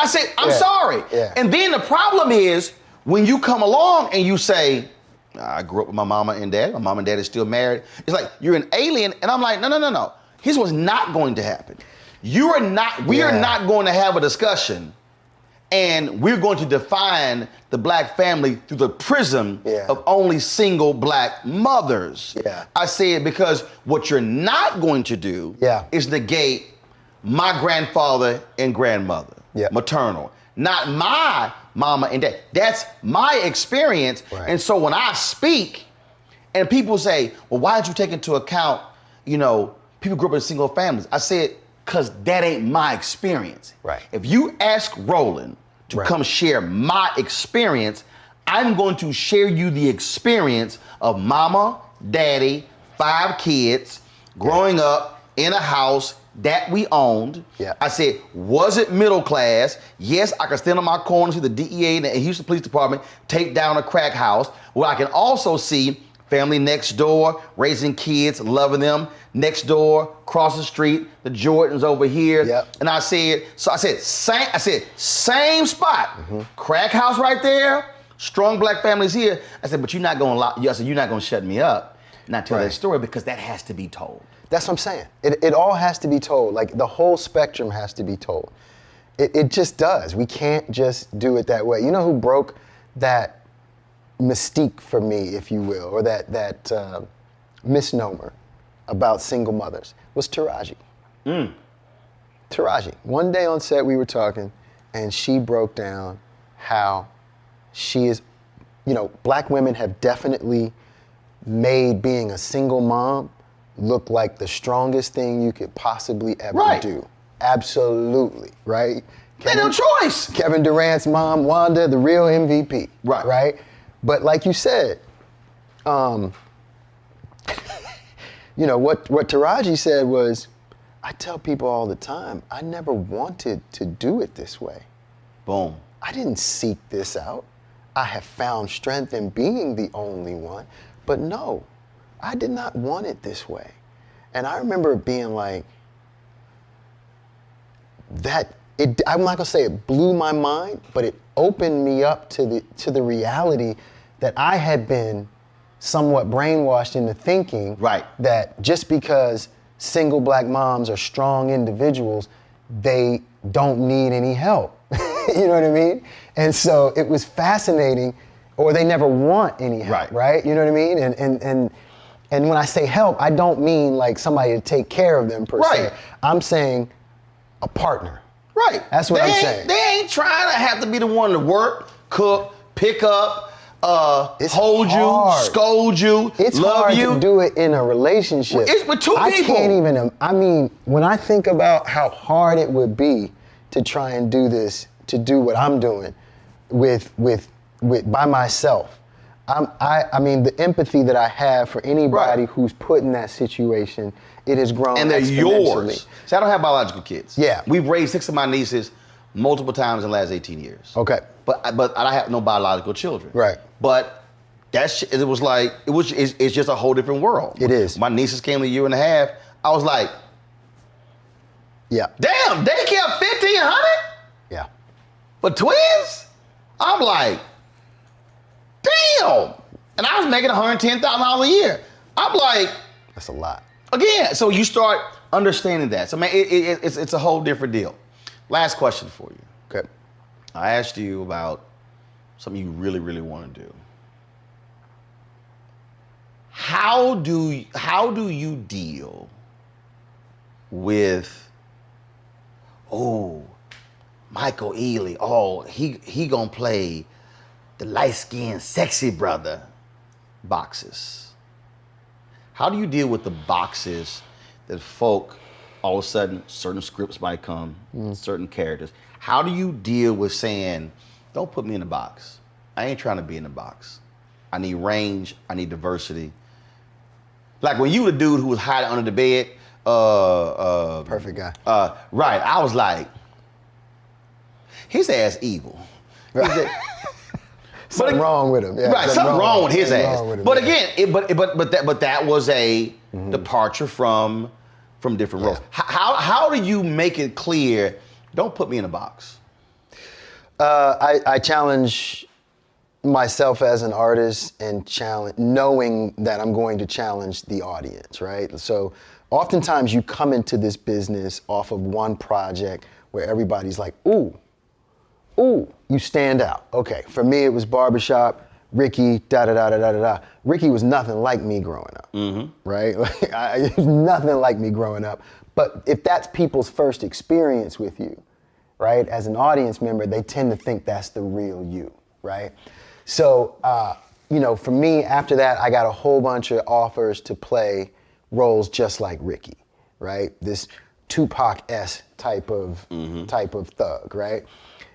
said, I'm sorry. Yeah. And then the problem is when you come along and you say, I grew up with my mama and dad. My mom and dad is still married. It's like you're an alien. And I'm like, no. Here's what's not going to happen. We are not going to have a discussion and we're going to define the black family through the prism of only single black mothers. Yeah. I say it because what you're not going to do is negate my grandfather and grandmother, maternal, not my mama and dad. That's my experience. Right. And so when I speak and people say, well, why did you take into account, people grew up in single families? I said, because that ain't my experience. Right. If you ask Roland to come share my experience, I'm going to share you the experience of mama, daddy, 5 kids, growing up in a house that we owned. Yeah. I said, was it middle class? Yes, I could stand on my corner, see the DEA and the Houston Police Department take down a crack house. Well, I can also see family next door, raising kids, loving them. Next door, across the street, the Jordans over here. Yep. And I said, same spot. Mm-hmm. Crack house right there, strong black families here. I said, but you're not gonna shut me up, not tell that story because that has to be told. That's what I'm saying. It all has to be told. Like the whole spectrum has to be told. It just does. We can't just do it that way. You know who broke that mystique for me, if you will, or that misnomer about single mothers was Taraji. Taraji. One day on set we were talking and she broke down how she is, black women have definitely made being a single mom look like the strongest thing you could possibly ever do. Absolutely, right? They no choice. Kevin Durant's mom, Wanda, the real MVP. Right? But like you said, what Taraji said was, I tell people all the time, I never wanted to do it this way. Boom. I didn't seek this out. I have found strength in being the only one. But no, I did not want it this way. And I remember being like, I'm not gonna say it blew my mind, but it opened me up to the reality that I had been somewhat brainwashed into thinking that just because single black moms are strong individuals, they don't need any help. You know what I mean? And so it was fascinating, or they never want any help, right? You know what I mean? And when I say help, I don't mean like somebody to take care of them per se. I'm saying a partner. Right. That's what I'm saying. They ain't trying to have to be the one to work, cook, pick up, hold you, scold you, it's love hard you. To do it in a relationship. It's with 2 people. I can't even, when I think about how hard it would be to try and do this, to do what I'm doing with by myself, the empathy that I have for anybody who's put in that situation, it has grown exponentially. And they're yours. See, I don't have biological kids. Yeah. We've raised 6 of my nieces multiple times in the last 18 years. Okay. But I have no biological children. Right. But it's just a whole different world. It is. My nieces came a year and a half. I was like, damn, daycare $1,500? Yeah. For twins? I'm like, damn. And I was making $110,000 a year. I'm like, that's a lot. Again, so you start understanding that. So man, it's a whole different deal. Last question for you. Okay. I asked you about something you really, really want to do. How do you deal with, Michael Ealy, he gonna play the light-skinned sexy brother boxes? How do you deal with the boxes that folk, all of a sudden, certain scripts might come, certain characters? How do you deal with saying, don't put me in a box? I ain't trying to be in a box. I need range, I need diversity. Like when you were the dude who was hiding under the bed. Perfect guy. Right, I was like, his ass evil. Right. Something wrong with him. Yeah, right, something wrong with his ass. With him, but again, but that was a departure from different roles. How do you make it clear? Don't put me in a box. I challenge myself as an artist and knowing that I'm going to challenge the audience, right? So oftentimes you come into this business off of one project where everybody's like, ooh, you stand out. Okay, for me it was Barbershop, Ricky, da-da-da-da-da-da. Ricky was nothing like me growing up, right? He was nothing like me growing up. But if that's people's first experience with you, right, as an audience member, they tend to think that's the real you, right? So, for me, after that, I got a whole bunch of offers to play roles just like Ricky, right? This Tupac-esque type of thug, right?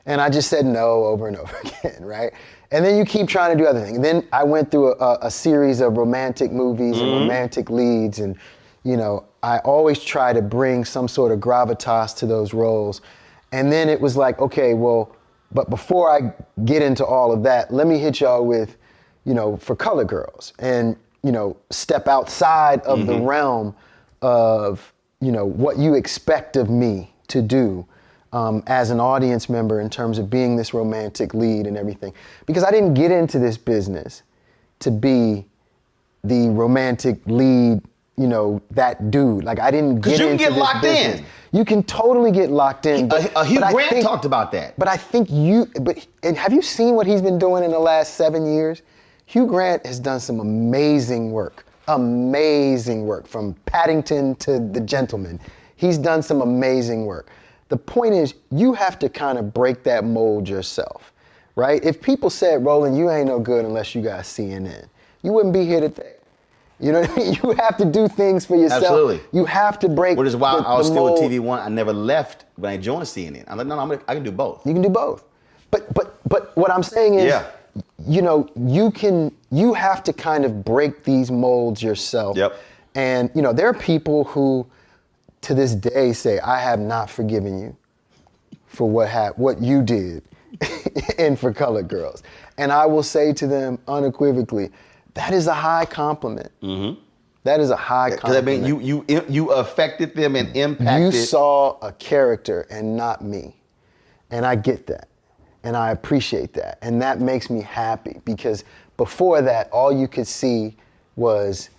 And I just said no over and over again, right? And then you keep trying to do other things. And then I went through a series of romantic movies and romantic leads, and I always try to bring some sort of gravitas to those roles. And then it was like, okay, well, but before I get into all of that, let me hit y'all with, For Color Girls, and, step outside of the realm of, what you expect of me to do as an audience member in terms of being this romantic lead and everything. Because I didn't get into this business to be the romantic lead, that dude. Like I didn't get into this business. You can get locked in. You can totally get locked in. Hugh Grant talked about that. But I think and have you seen what he's been doing in the last 7 years? Hugh Grant has done some amazing work from Paddington to The Gentleman. He's done some amazing work. The point is, you have to kind of break that mold yourself, right? If people said, Roland, you ain't no good unless you got CNN, you wouldn't be here today. You know what I mean? You have to do things for yourself. Absolutely. You have to break. Which is why I was still mold. with TV One. I never left when I joined CNN. I'm like, no, I can do both. You can do both. But what I'm saying is, you have to kind of break these molds yourself. Yep. And there are people who, to this day, say, I have not forgiven you for what you did in For Color Girls. And I will say to them unequivocally, that is a high compliment. That is a high compliment. Because I mean, you affected them and impacted. You saw a character and not me. And I get that. And I appreciate that. And that makes me happy because before that, all you could see was,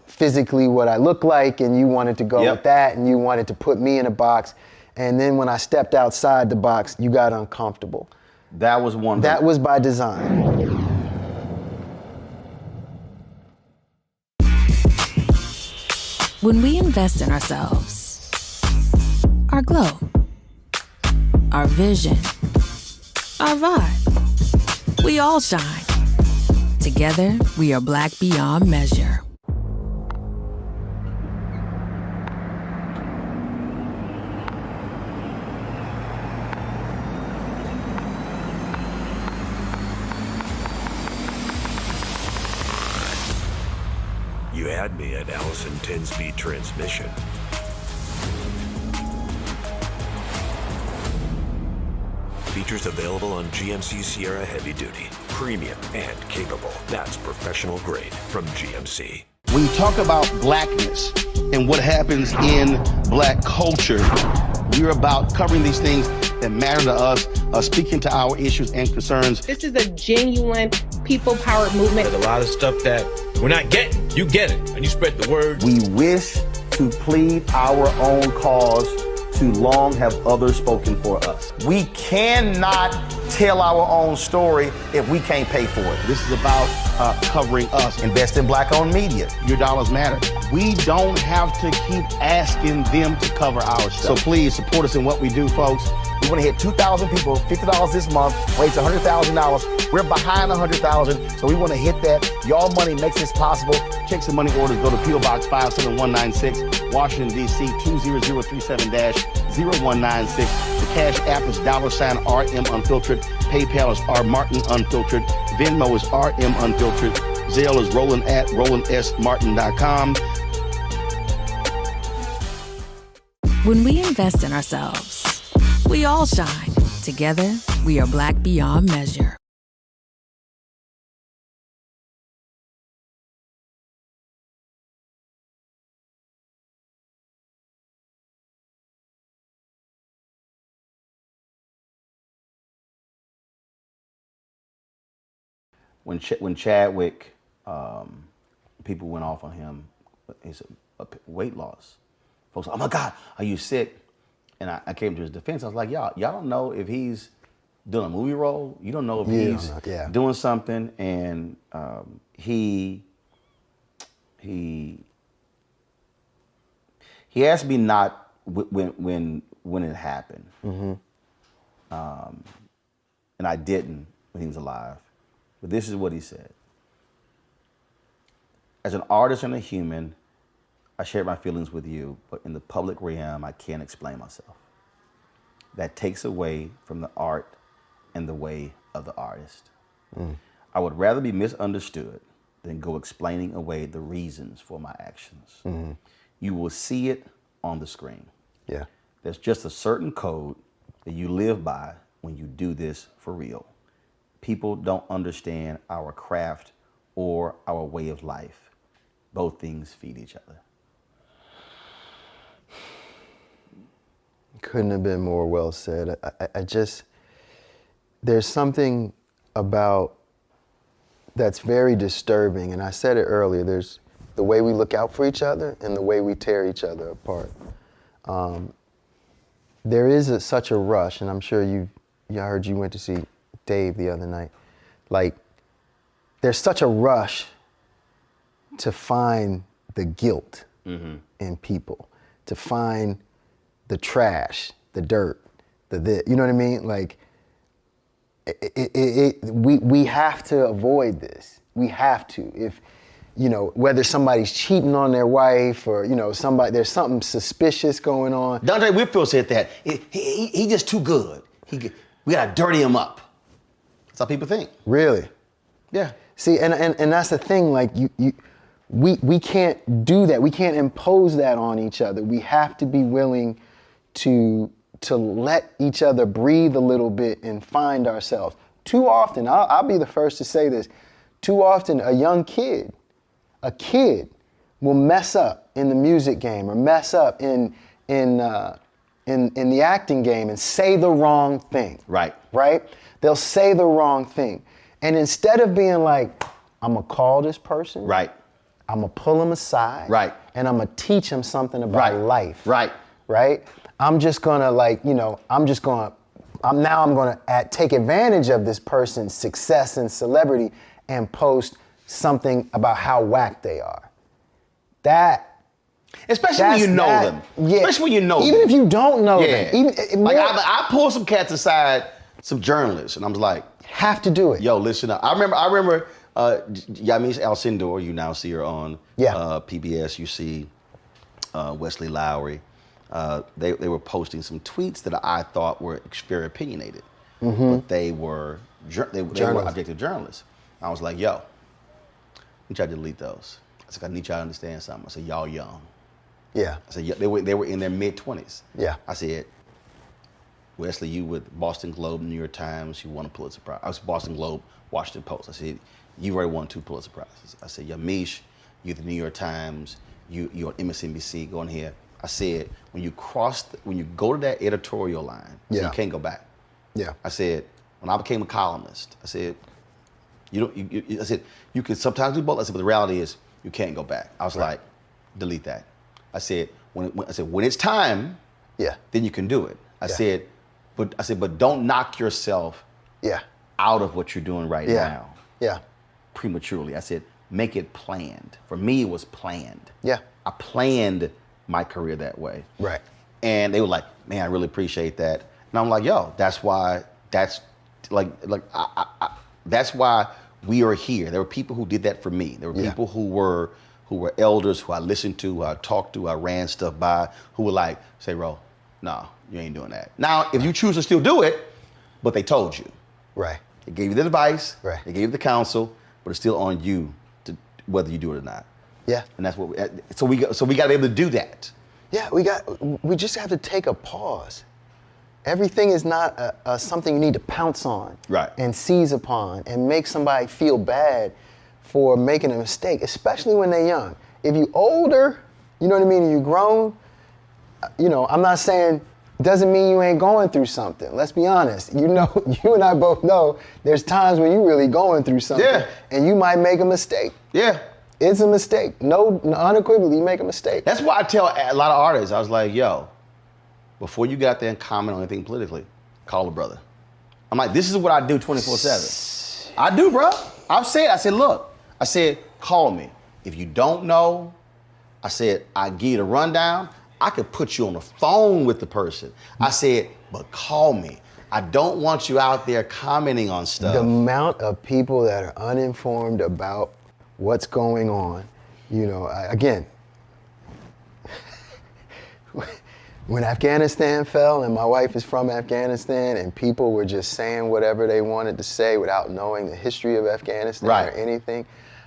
physically what I look like, and you wanted to go with that, and you wanted to put me in a box. And then when I stepped outside the box, you got uncomfortable. That was one. That was by design. When we invest in ourselves, our glow, our vision, our vibe, we all shine. Together, we are Black beyond measure. You had me at Allison 10-speed transmission. Features available on GMC Sierra Heavy Duty. Premium and capable. That's professional grade from GMC. When you talk about blackness and what happens in black culture, we're about covering these things that matter to us, speaking to our issues and concerns. This is a genuine people-powered movement. There's a lot of stuff that we're not getting. You get it, and you spread the word. We wish to plead our own cause Too long have others spoken for us. We cannot tell our own story if we can't pay for it. This is about covering us. Invest in black-owned media. Your dollars matter. We don't have to keep asking them to cover our stuff. So please support us in what we do, folks. We want to hit 2,000 people, $50 this month, raise $100,000. We're behind 100,000, so we want to hit that. Y'all money makes this possible. Check some money orders. Go to P.O. Box 57196, Washington, D.C. 20037-0196. The Cash App is $RM Unfiltered. PayPal is R Martin Unfiltered. Venmo is RM Unfiltered. Zelle is Roland at RolandSMartin.com. When we invest in ourselves, we all shine. Together, we are black beyond measure. When Chadwick, people went off on him, his weight loss. Folks, oh my God, are you sick? And I came to his defense. I was like, y'all don't know if he's doing a movie role. You don't know if he's doing something. And he asked me not when it happened. Mm-hmm. And I didn't when he was alive. But this is what he said. As an artist and a human, I share my feelings with you, but in the public realm, I can't explain myself. That takes away from the art and the way of the artist. Mm. I would rather be misunderstood than go explaining away the reasons for my actions. Mm-hmm. You will see it on the screen. Yeah. There's just a certain code that you live by when you do this for real. People don't understand our craft or our way of life. Both things feed each other. Couldn't have been more well said. I just, there's something about that's very disturbing, and I said it earlier, there's the way we look out for each other and the way we tear each other apart. There is such a rush, and I'm sure I heard you went to see Dave the other night. Like, there's such a rush to find the guilt in people, to find the trash, the dirt, you know what I mean? Like, we have to avoid this. We have to. If, whether somebody's cheating on their wife or, there's something suspicious going on. Dante Whitfield said that. He just too good. We gotta dirty him up. That's how people think. Really? Yeah. See, and that's the thing, like we can't do that. We can't impose that on each other. We have to be willing to let each other breathe a little bit and find ourselves. Too often, I'll be the first to say this, too often a kid will mess up in the music game or mess up in the acting game and say the wrong thing. Right. Right? They'll say the wrong thing. And instead of being like, I'm gonna call this person. Right. I'm gonna pull them aside. Right. And I'm gonna teach them something about life. Right. Right? I'm just gonna I'm gonna take advantage of this person's success and celebrity and post something about how whack they are. Especially when you know them. Yeah. Especially when you know them. Even if you don't know them. I pulled some cats aside, some journalists, and I was like, have to do it. Yo, listen up. I remember Yamiche Alcindor, you now see her on PBS. You see Wesley Lowery. They were posting some tweets that I thought were very opinionated, but they were objective journalists. I was like, yo, I need y'all to delete those. I said, I need y'all to understand something. I said, y'all young. Yeah. I said, they were in their mid-20s. Yeah. I said, Wesley, you with Boston Globe, New York Times, you won a Pulitzer Prize. I was Boston Globe, Washington Post. I said, you already won 2 Pulitzer Prizes. I said, Yamiche, you the New York Times, you're on MSNBC, going here. I said, when you go to that editorial line, you can't go back. Yeah. I said, when I became a columnist, I said, I said, you can sometimes do both. I said, but the reality is, you can't go back. I was like, delete that. I said, when it's time, then you can do it. I said, but don't knock yourself out of what you're doing right now. Prematurely. I said, make it planned. For me, it was planned. I planned my career that way. Right. And they were like, man, I really appreciate that. And I'm like, yo, that's why we are here. There were people who did that for me. There were people who were elders who I listened to, who I talked to, I ran stuff by, who were like, say, Ro, no, you ain't doing that. Now, if you choose to still do it, but they told you. Right. They gave you the advice. Right. They gave you the counsel, but it's still on you to whether you do it or not. Yeah. And that's what so we got to be able to do that. Yeah, we just have to take a pause. Everything is not something you need to pounce on and seize upon and make somebody feel bad for making a mistake, especially when they're young. If you older, you know what I mean, and you grown, I'm not saying, doesn't mean you ain't going through something. Let's be honest. You and I both know there's times when you're really going through something and you might make a mistake. Yeah. It's a mistake. No, unequivocally, you make a mistake. That's why I tell a lot of artists, I was like, yo, before you get out there and comment on anything politically, call a brother. I'm like, this is what I do 24/7. I do, bro. I said, look, call me. If you don't know, I said, I give you the rundown. I could put you on the phone with the person. I said, but call me. I don't want you out there commenting on stuff. The amount of people that are uninformed about what's going on, again, when Afghanistan fell, and my wife is from Afghanistan, and people were just saying whatever they wanted to say without knowing the history of Afghanistan or anything,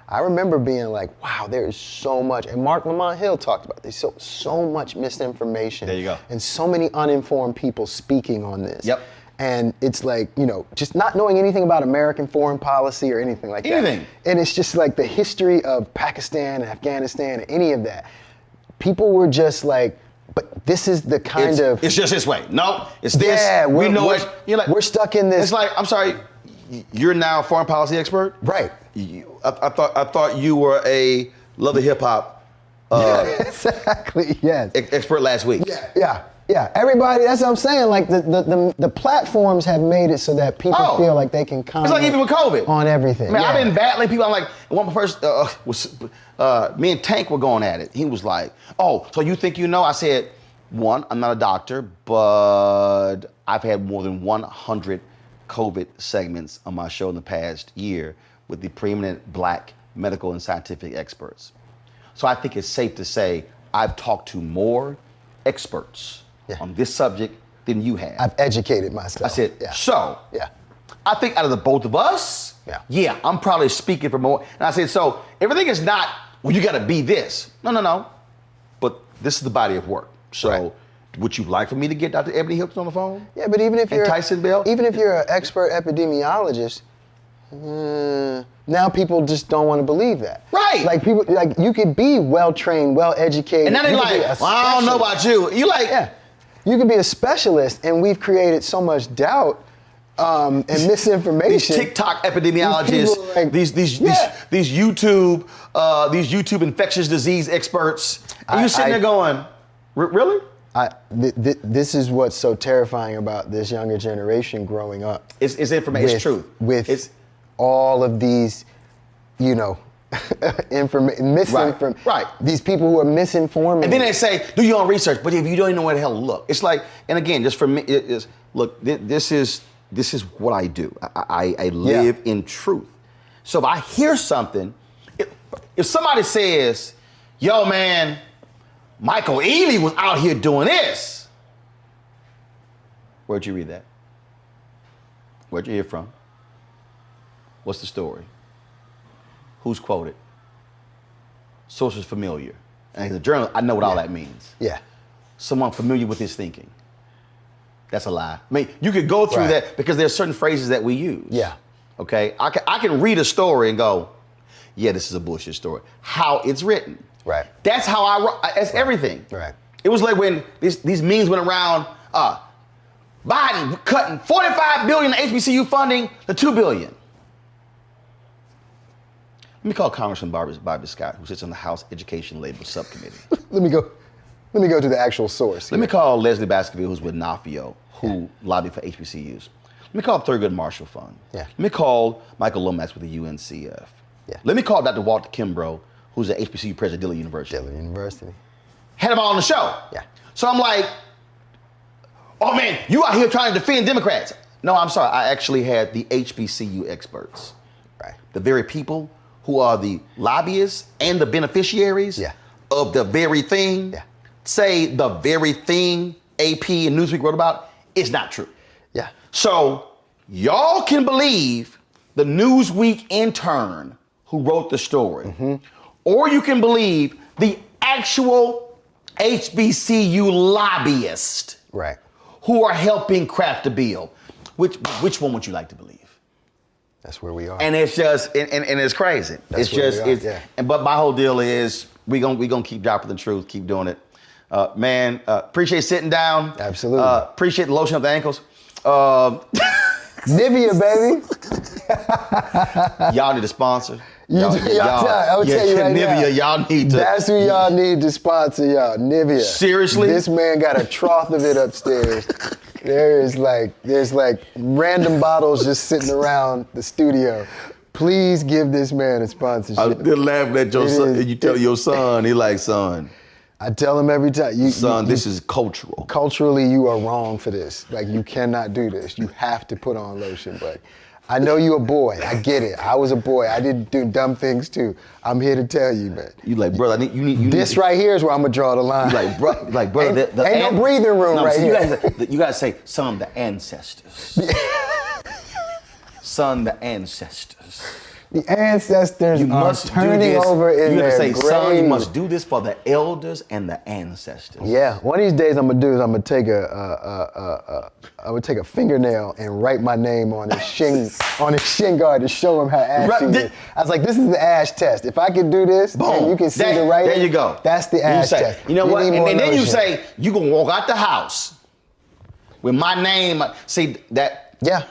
I remember being like, wow, there is so much, and Mark Lamont Hill talked about this, so much misinformation. There you go. And so many uninformed people speaking on this. Yep. And it's like, just not knowing anything about American foreign policy or anything like that. And it's just like the history of Pakistan and Afghanistan and any of that. People were just like, but this is the kind of... It's just this way. No, it's this. Yeah, we know it. You're like, we're stuck in this... It's like, I'm sorry, you're now a foreign policy expert? Right. I thought you were a love the hip hop exactly, yes. expert last week. Yeah. Everybody, that's what I'm saying. Like the platforms have made it so that people feel like they can comment. It's like even with COVID. On everything. Man, I've been battling people. I'm like, one person me and Tank were going at it. He was like, oh, so you think you know? I said, one, I'm not a doctor, but I've had more than 100 COVID segments on my show in the past year with the preeminent Black medical and scientific experts. So I think it's safe to say I've talked to more experts on this subject than you have. I've educated myself. I said, I think out of the both of us, I'm probably speaking for more. And I said, so everything is not, well, you got to be this. No. But this is the body of work. So would you like for me to get Dr. Ebony Hilton on the phone? Yeah, but even if you're Tyson Bell? Even if you're an expert epidemiologist, now people just don't want to believe that. Right. Like people, like you could be well-trained, well-educated. And now they're like, well, I don't know about you. You like... Yeah. You could be a specialist, and we've created so much doubt and misinformation. These TikTok epidemiologists, these YouTube infectious disease experts. And you sitting there going, really? This is what's so terrifying about this younger generation growing up. It's information, it's truth. With all of these, misinformation. Right. These people who are misinforming. And then they say, do your own research, but if you don't even know where the hell to look. It's like, and again, just for me, look, this is what I do. I live in truth. So if I hear something, if somebody says, yo, man, Michael Ealy was out here doing this. Where'd you read that? Where'd you hear from? What's the story? Who's quoted? Sources familiar. And as a journalist, I know what all that means. Yeah. Someone familiar with his thinking. That's a lie. I mean, you could go through that because there's certain phrases that we use. Yeah. Okay? I can read a story and go, yeah, this is a bullshit story. How it's written. Right. That's how that's everything. Right. It was like when these memes went around, Biden cutting $45 billion in HBCU funding to $2 billion. Let me call Congressman Bobby Scott, who sits on the House Education Labor Subcommittee. Let me go. Let me go to the actual source. Let me call Leslie Baskerville, who's with NAFIO, who lobbied for HBCUs. Let me call Thurgood Marshall Fund. Yeah. Let me call Michael Lomax with the UNCF. Yeah. Let me call Dr. Walter Kimbrough, who's the HBCU president at Dillon University. Dillon University. Had them all on the show. Yeah. So I'm like, oh man, you out here trying to defend Democrats. No, I'm sorry. I actually had the HBCU experts. Right. The very people who are the lobbyists and the beneficiaries of the very thing say the very thing AP and Newsweek wrote about is not true. Yeah. So y'all can believe the Newsweek intern who wrote the story, or you can believe the actual HBCU lobbyist who are helping craft the bill. Which one would you like to believe? That's where we are. And it's just, and it's crazy. That's it's where just, we are, it's, but my whole deal is we gonna keep dropping the truth, keep doing it. Man, appreciate sitting down. Absolutely. Appreciate the lotion up the ankles. Nivea, baby. Y'all need a sponsor. I'll tell you right Nivea, now. y'all need to. That's who y'all need to sponsor y'all. Nivea. Seriously? This man got a trough of it upstairs. There's like random bottles just sitting around the studio. Please give this man a sponsorship. I was still laughing at your son. You tell your son, he like, son. I tell him every time. Son, this is cultural. Culturally, you are wrong for this. Like, you cannot do this. You have to put on lotion, but I know you're a boy. I get it. I was a boy. I did do dumb things too. I'm here to tell you, man. You like, brother, you need this right here is where I'm gonna draw the line. Like, brother, ain't no breathing room right here. You gotta say, son, the ancestors. Son, the ancestors. The ancestors are turning over in their grave. You have to say, son, you must do this for the elders and the ancestors. Yeah, one of these days I'm gonna take a fingernail and write my name on his shin guard to show him how ashy it is. I was like, this is the ash test. If I can do this, and you can see the writing. There you go. That's the ash test. You know what? And then you say, you gonna walk out the house with my name. See that? Yeah.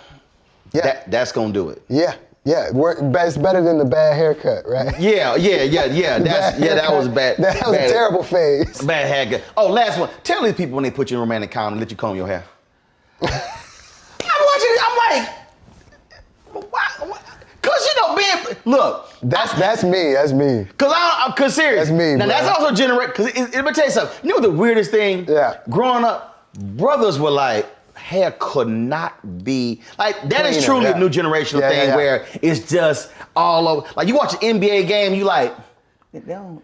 That's gonna do it. Yeah. Yeah, it's better than the bad haircut, right? Yeah. That was bad. That was a terrible phase. Bad haircut. Oh, last one. Tell these people when they put you in romantic comedy, let you comb your hair. I'm watching. I'm like, cause look. That's me. That's me. Cause serious. That's me. Now bro. that's also cause let me tell you something. You know the weirdest thing? Yeah. Growing up, brothers were like, hair could not be like that. Is truly a new generational thing where it's just all over. Like you watch an NBA game, you like they don't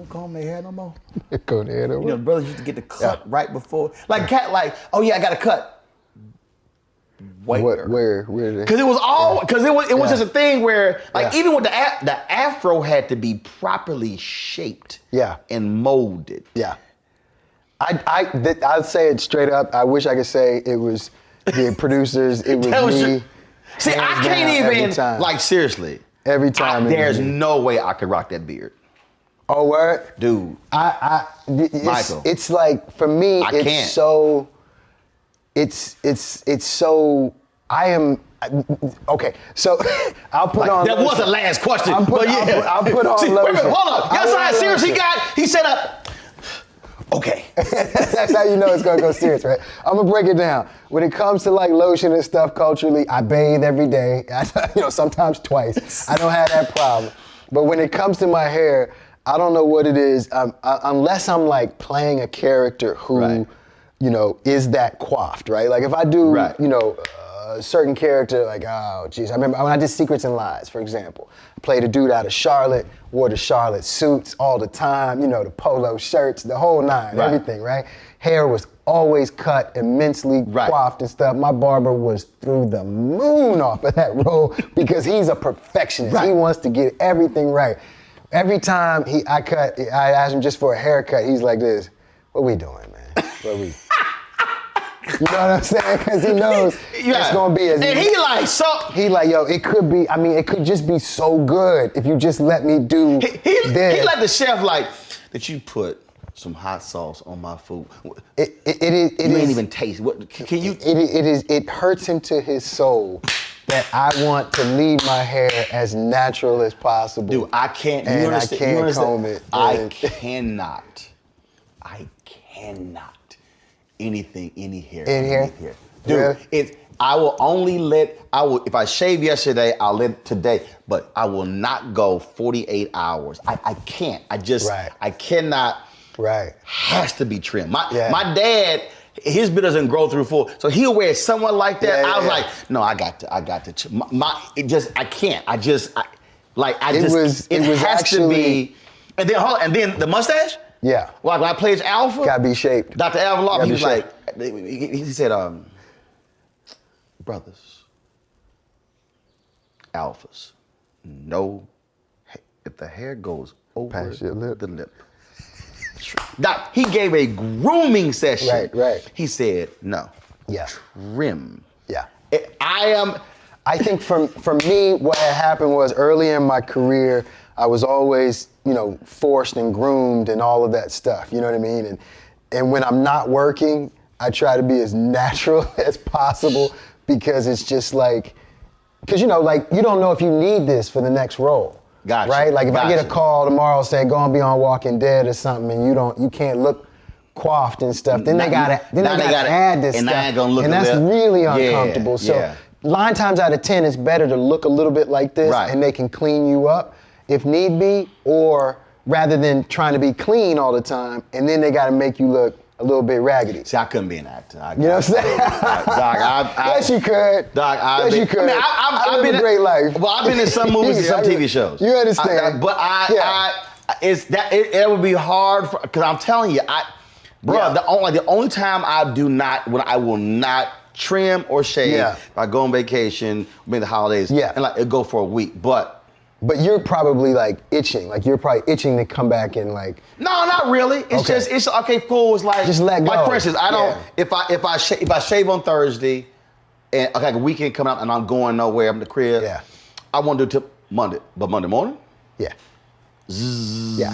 comb their hair no more. Comb their hair no more. You know, brothers used to get the cut right before. Like cat, like oh yeah, I got a cut. Where? Because it was all because it was just a thing where like even with the afro had to be properly shaped. Yeah. And molded. Yeah. I'd say it straight up. I wish I could say it was the producers. It was me. See, I can't even like seriously. Every time. There's no way I could rock that beard. Oh, word? Dude. Michael. It's like for me. It's so. It's so. I am. Okay, so I'll put on. That was the last question. I'll put on lotion. Wait, hold up. That's how serious he said up. Okay. That's how you know it's gonna go serious, right? I'm gonna break it down. When it comes to like lotion and stuff culturally, I bathe every day. Sometimes twice. I don't have that problem. But when it comes to my hair, I don't know what it is. Unless I'm like playing a character who, is that coiffed, right? Like if I do, a certain character, like, oh, geez. I remember when I did Secrets and Lies, for example. I played a dude out of Charlotte, wore the Charlotte suits all the time, the polo shirts, the whole nine, everything, right? Hair was always cut, immensely coiffed and stuff. My barber was through the moon off of that role because he's a perfectionist. He wants to get everything right. Every time I asked him just for a haircut, he's like this, what we doing, man? What we... You know what I'm saying? Because he knows it's gonna be as. And he like, yo, it could be. I mean, it could just be so good if you just let me do. He like the chef, like that. You put some hot sauce on my food. It is. You ain't even taste. What can you? It is. It hurts into his soul that I want to leave my hair as natural as possible. Dude, I can't. And I can't comb it. I cannot I cannot anything, any hair. In here? Dude, really? If I shave yesterday, I'll let it today, but I will not go 48 hours. I can't. I cannot. Right. Has to be trimmed. My dad, his beard doesn't grow through full, so he'll wear someone like that. I was like, no, I got to. I can't. It has to be. And then the mustache. Yeah. Like when I played Alpha. Gotta be shaped. Dr. Alvin, he was like, he said, brothers, alphas, no, if the hair goes over the lip. Doc, he gave a grooming session. Right. He said, no. Yeah. Trim. Yeah. I think for me, what had happened was early in my career, I was always, forced and groomed and all of that stuff. You know what I mean? And when I'm not working, I try to be as natural as possible because it's just because you don't know if you need this for the next role. Gotcha. Right? Like if I get a call tomorrow saying go and be on Walking Dead or something and you can't look coiffed and stuff, then they gotta add this stuff. And that's really uncomfortable. So 9 times out of 10, it's better to look a little bit like this and they can clean you up if need be, or rather than trying to be clean all the time and then they gotta make you look a little bit raggedy. See, I couldn't be an actor. You know what I'm saying? Doc, yes, you could. Doc, yes, you could. I've been a great life. Well, I've been in some movies and some TV shows. You understand? It would be hard because I'm telling you, the only time I will not trim or shave if I go on vacation, maybe the holidays, and it'll go for a week, But you're probably itching. You're probably itching to come back and No, not really. It's just okay, cool. It's just let go. Like for instance, I don't if I shave on Thursday and a weekend coming up and I'm going nowhere, I'm in the crib. Yeah. I won't do it till Monday. But Monday morning? Yeah. Zzz. Yeah.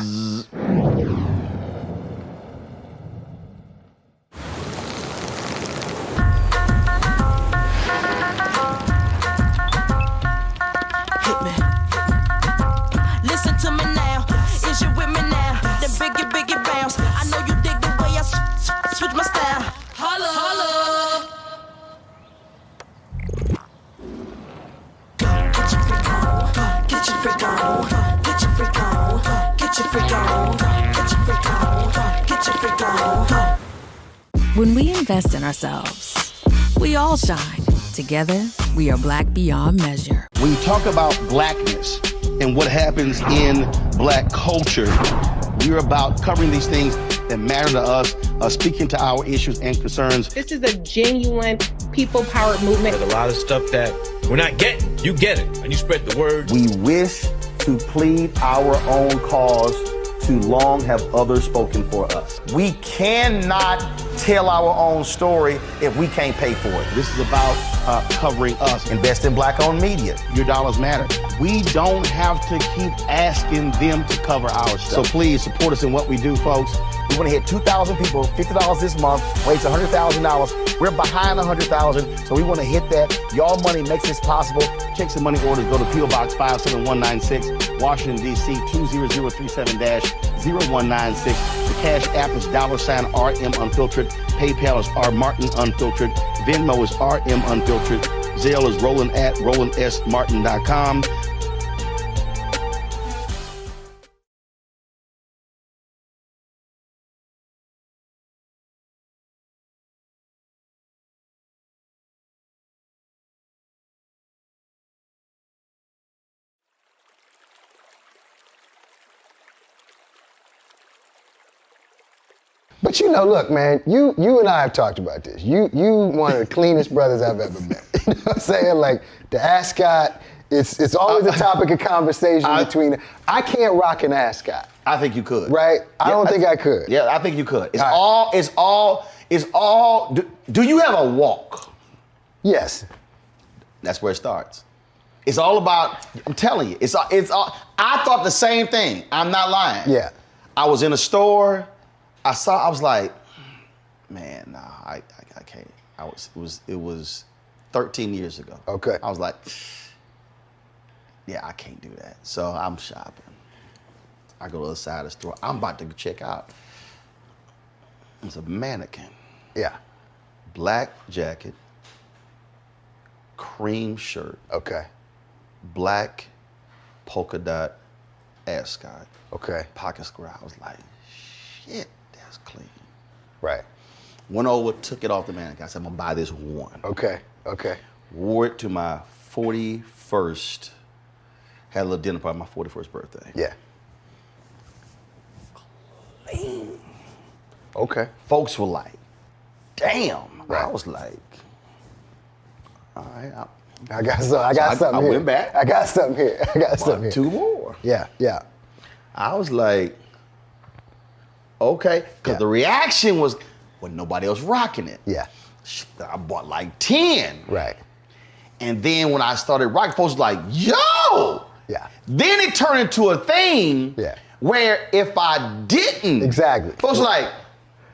Listen to me now. Is you with me now? The biggie bounce. I know you dig the way I switch my style. Holla, holla. Get your freak on. Get your freak on. Get your freak on. Get your freak on. Get your freak on. Get your freak on. When we invest in ourselves, we all shine. Together, we are black beyond measure. When you talk about blackness and what happens in black culture, we're about covering these things that matter to us, speaking to our issues and concerns. This is a genuine people-powered movement. There's a lot of stuff that we're not getting. You get it, and you spread the word. We wish to plead our own cause. Too long have others spoken for us. We cannot tell our own story if we can't pay for it. This is about covering us. Invest in black-owned media. Your dollars matter. We don't have to keep asking them to cover our stuff. So please support us in what we do, folks. We want to hit 2,000 people, $50 this month, raise $100,000. We're behind $100,000, so we want to hit that. Y'all money makes this possible. Checks and money orders go to P.O. Box 57196, Washington, D.C. 20037-0196. The Cash App is $RM Unfiltered. PayPal is R Martin Unfiltered. Venmo is RM Unfiltered. Zelle is Roland@RolandSMartin.com. But look, man, you and I have talked about this. You one of the cleanest brothers I've ever met. You know what I'm saying? The ascot, it's always a topic of conversation between. I can't rock an ascot. I think you could. Right? I don't think I could. Yeah, I think you could. It's all. Do you have a walk? Yes. That's where it starts. It's all about. I'm telling you, it's all. I thought the same thing. I'm not lying. Yeah. I was in a store. I was like, man, nah, I can't. It was 13 years ago. Okay. I was like, yeah, I can't do that. So I'm shopping. I go to the other side of the store. I'm about to check out. It's a mannequin. Yeah. Black jacket, cream shirt. Okay. Black polka dot ascot. Okay. Pocket square. I was like, shit, that's clean. Right. Went over, took it off the mannequin. I said, I'm gonna buy this one. Okay. Okay. Wore it to my 41st, had a little dinner party, my 41st birthday. Yeah. Clean. Okay. Folks were like, damn. Right. I was like, all right. I got something I here. went back. I got something here. I got something here. 2 more. Yeah, yeah. I was like, okay. Because the reaction was, well, nobody else rocking it. Yeah. I bought like 10. Right. And then when I started rocking, folks were like, yo! Yeah. Then it turned into a thing where if I didn't, exactly, folks were like,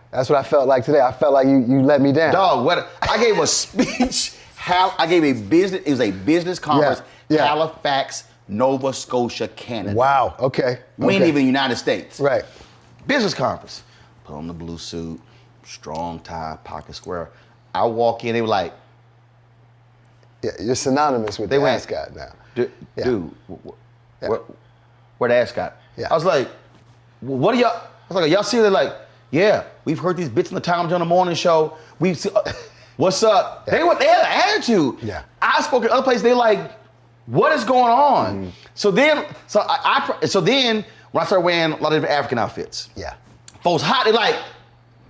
that's what I felt like today. I felt like you let me down. Dog, I gave a speech. I gave a business. It was a business conference. Yeah. Halifax, Nova Scotia, Canada. Wow. Okay. We ain't even in the United States. Right. Business conference. Put on the blue suit, strong tie, pocket square. I walk in. They were like, "Yeah, you're synonymous with the ascot now." Dude, where the ascot? Yeah. I was like, what are y'all? I was like, are y'all serious? They're like, yeah, we've heard these bits in the Tom Jones Morning Show. We've seen, what's up? Yeah. They had an attitude. Yeah. I spoke at other places. They're like, what is going on? So then when I started wearing a lot of different African outfits, folks hot. They're like,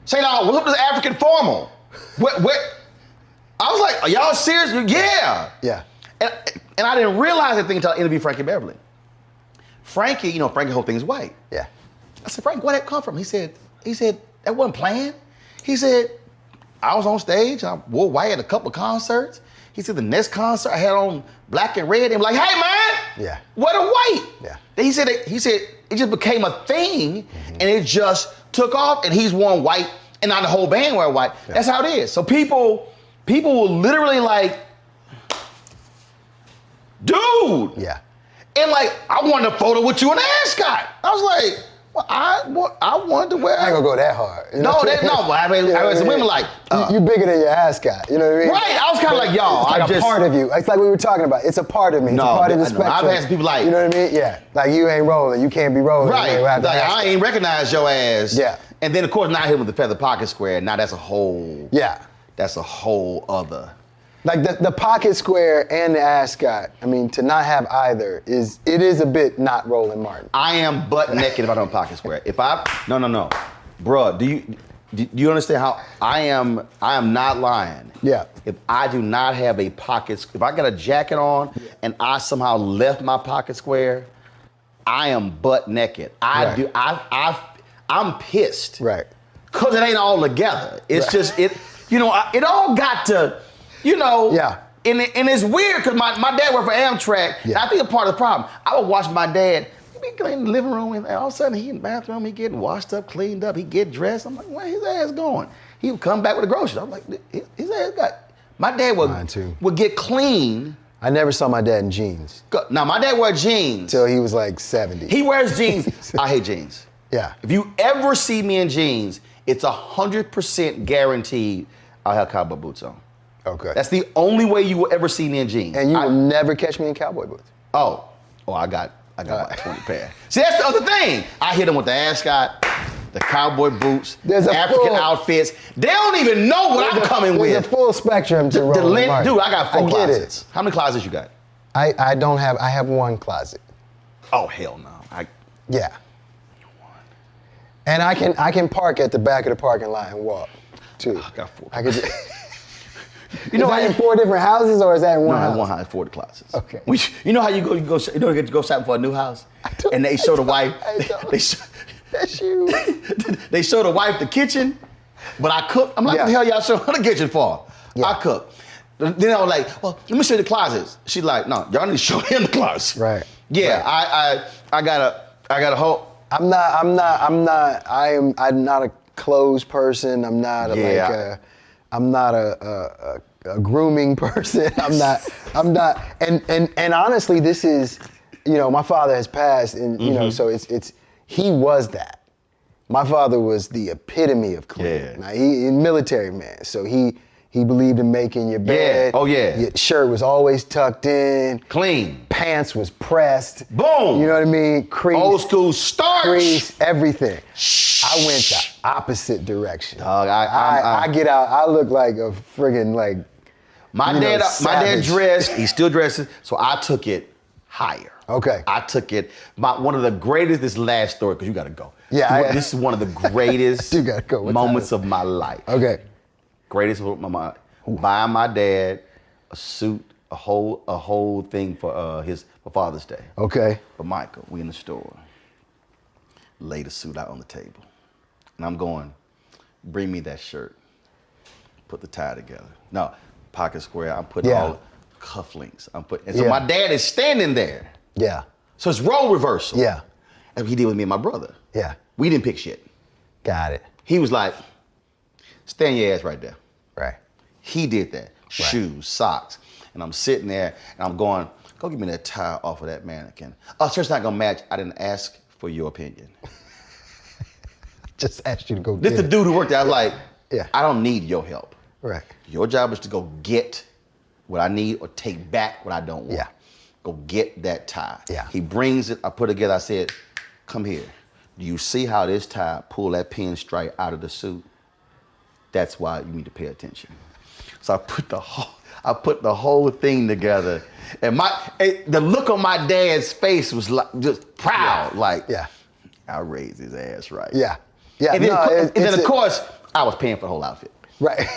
say now, what's up with this African formal? What? I was like, are y'all serious? Yeah. Yeah. And I didn't realize that thing until I interviewed Frankie Beverly. Frankie, Frankie whole thing's white. Yeah. I said, Frank, where'd that come from? He said, that wasn't planned. He said, I was on stage, I wore white at a couple of concerts. He said, the next concert I had on black and red. And like, hey man, yeah, what a white. Yeah. He said it just became a thing and it just took off and he's worn white and not the whole band wear white. Yeah. That's how it is. So people will literally like, dude. Yeah. And like, I wanted a photo with you and Ascot. I was like, well, I wanted to wear. I ain't gonna go that hard. You know? I was women like. You bigger than your ascot. You know what I mean? Right. I was kind of like, y'all. It's like a part of you. It's like we were talking about. It's a part of me. It's a part of the spectrum. I've had some people like. You know what I mean? Yeah. Like you ain't rolling. You can't be rolling. Right. Like I ain't recognize your ass. Yeah. And then of course now hit with the feather pocket square. Now that's a whole. Yeah. That's a whole other. Like the pocket square and the ascot, I mean, to not have either is a bit not Roland Martin. I am butt naked if I don't have a pocket square. No. Bruh, do you understand how I am not lying. Yeah. If I do not have a pocket, if I got a jacket on and I somehow left my pocket square, I am butt naked. I'm pissed. Right. Cause it ain't all together. It's just, it all got to, Yeah. And it's weird because my dad worked for Amtrak. Yeah. And I think a part of the problem, I would watch my dad, he'd be in the living room and all of a sudden he in the bathroom, he getting washed up, cleaned up, he get dressed. I'm like, where his ass going? He would come back with the groceries. I'm like, his ass my dad would get clean. I never saw my dad in jeans. Now my dad wore jeans. Till he was like 70. He wears jeans. I hate jeans. Yeah. If you ever see me in jeans, it's 100% guaranteed I'll have cowboy boots on. Okay. That's the only way you will ever see me in jeans. And you will never catch me in cowboy boots. Oh, I got about 20 pair. See, that's the other thing. I hit them with the ascot, the cowboy boots, African outfits. They don't even know what I'm coming with. There's a full spectrum to Roland Martin. Dude, I got 4 closets. It. How many closets you got? I have one closet. Oh, hell no. Yeah. And I can park at the back of the parking lot and walk, too. I got 4. I could just, is that in 4 different houses or is that in one house? No, one house, 4 closets. Okay. You know how you go shopping for a new house? And they show the wife. That's you. They show the wife the kitchen, but I cook. I'm like, what the hell y'all show her the kitchen for? Yeah. I cook. Then I was like, well, let me show you the closets. She's like, no, y'all need to show him the closet. Right. Yeah, right. I got a whole. I'm not a clothes person. I'm not a grooming person. I'm not. And honestly, this is, my father has passed, and so it's he was that. My father was the epitome of clean. Yeah. Now, he a military man, so he believed in making your bed. Oh, yeah. Your shirt was always tucked in. Clean. Pants was pressed. Boom. You know what I mean? Crease. Old school starch. Crease, everything. I went the opposite direction. Dog, I get out, I look like a friggin' like, my dad dressed, he still dresses, so I took it higher. Okay. I took it, one of the greatest, this last story, because you gotta go. Yeah. This is one of the greatest You gotta go. moments of my life. Okay. Greatest of my buying my dad a suit, a whole thing for Father's Day. Okay. But Michael, we in the store, lay the suit out on the table. And I'm going, bring me that shirt. Put the tie together. No, pocket square, I'm putting all cufflinks. So my dad is standing there. Yeah. So it's role reversal. Yeah. And he did with me and my brother. Yeah. We didn't pick shit. Got it. He was like, stand your ass right there. Right. He did that. Shoes, socks. And I'm sitting there and I'm going, go get me that tie off of that mannequin. Oh, shirt's not gonna match. I didn't ask for your opinion. Just asked you to go This get the it. dude who worked there. I was like, Yeah. I don't need your help. Right. Your job is to go get what I need or take back what I don't want. Yeah. Go get that tie. Yeah. He brings it, I put it together, I said, come here. Do you see how this tie pull that pinstripe out of the suit? That's why you need to pay attention. So I put the whole thing together, and the look on my dad's face was like just proud, I raised his ass right. Yeah. Yeah. And then, of course, I was paying for the whole outfit. Right.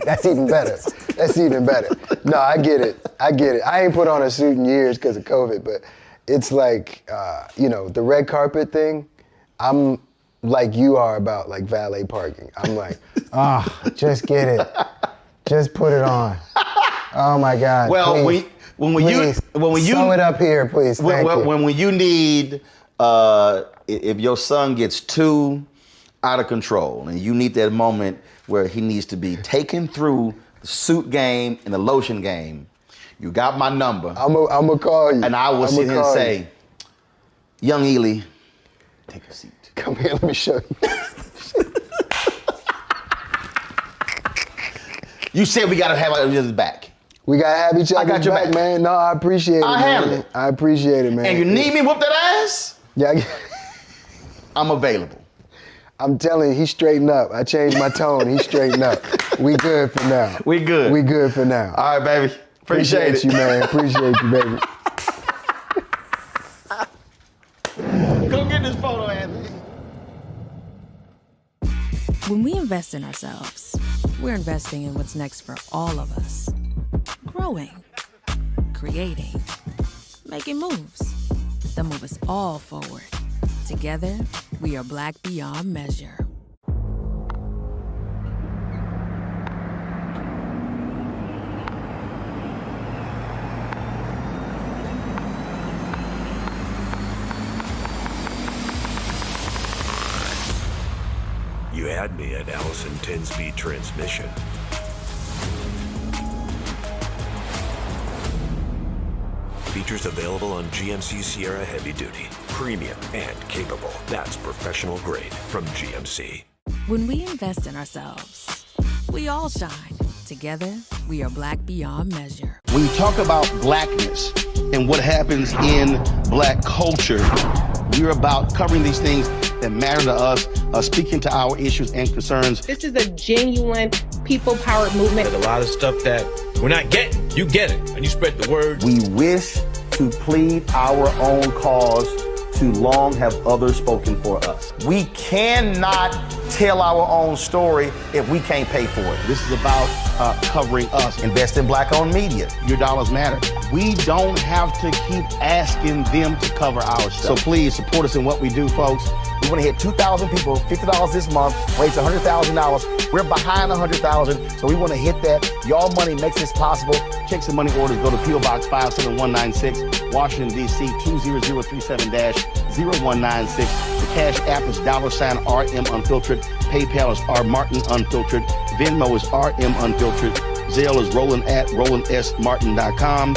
That's even better. That's even better. No, I get it. I ain't put on a suit in years because of COVID, but it's like, the red carpet thing, I'm like you are about like valet parking. I'm like, just get it. Just put it on. Oh my God. Well, please, when you sew it up here, please. Thank you. When you need, if your son gets too out of control and you need that moment where he needs to be taken through the suit game and the lotion game, you got my number. I'm gonna call you. And I will sit here and say, young Ealy, take a seat. Come here, let me show you. You said we gotta have each other's back. We gotta have each other's back, man. No, I appreciate it, man. handle it. I appreciate it, man. And you need me to whoop that ass? Yeah. I'm available. I'm telling you, he straightened up. I changed my tone. He straightened up. We good for now. We good. We good for now. All right, baby. Appreciate you, man. Appreciate you, baby. Go get this photo, Anthony. When we invest in ourselves, we're investing in what's next for all of us. Growing, creating, making moves that move us all forward. Together, we are Black beyond measure. You had me at Allison 10-speed transmission. Features available on GMC Sierra Heavy Duty. Premium and capable. That's professional grade from GMC. When we invest in ourselves, we all shine. Together, we are Black beyond measure. When you talk about blackness and what happens in black culture, we're about covering these things that matter to us, speaking to our issues and concerns. This is a genuine people-powered movement. There's a lot of stuff that we're not getting. You get it, and you spread the word. We wish to plead our own cause. Too long have others spoken for us. We cannot tell our own story if we can't pay for it. This is about covering us. Invest in black-owned media. Your dollars matter. We don't have to keep asking them to cover our stuff. So please support us in what we do, folks. We want to hit 2,000 people, $50 this month, raise $100,000. We're behind 100,000, so we want to hit that. Y'all money makes this possible. Checks and money orders go to P.O. Box 57196, Washington, D.C. 20037-0196. The Cash App is $RM Unfiltered. PayPal is R Martin Unfiltered. Venmo is RM Unfiltered. Zelle is Roland@RolandSMartin.com.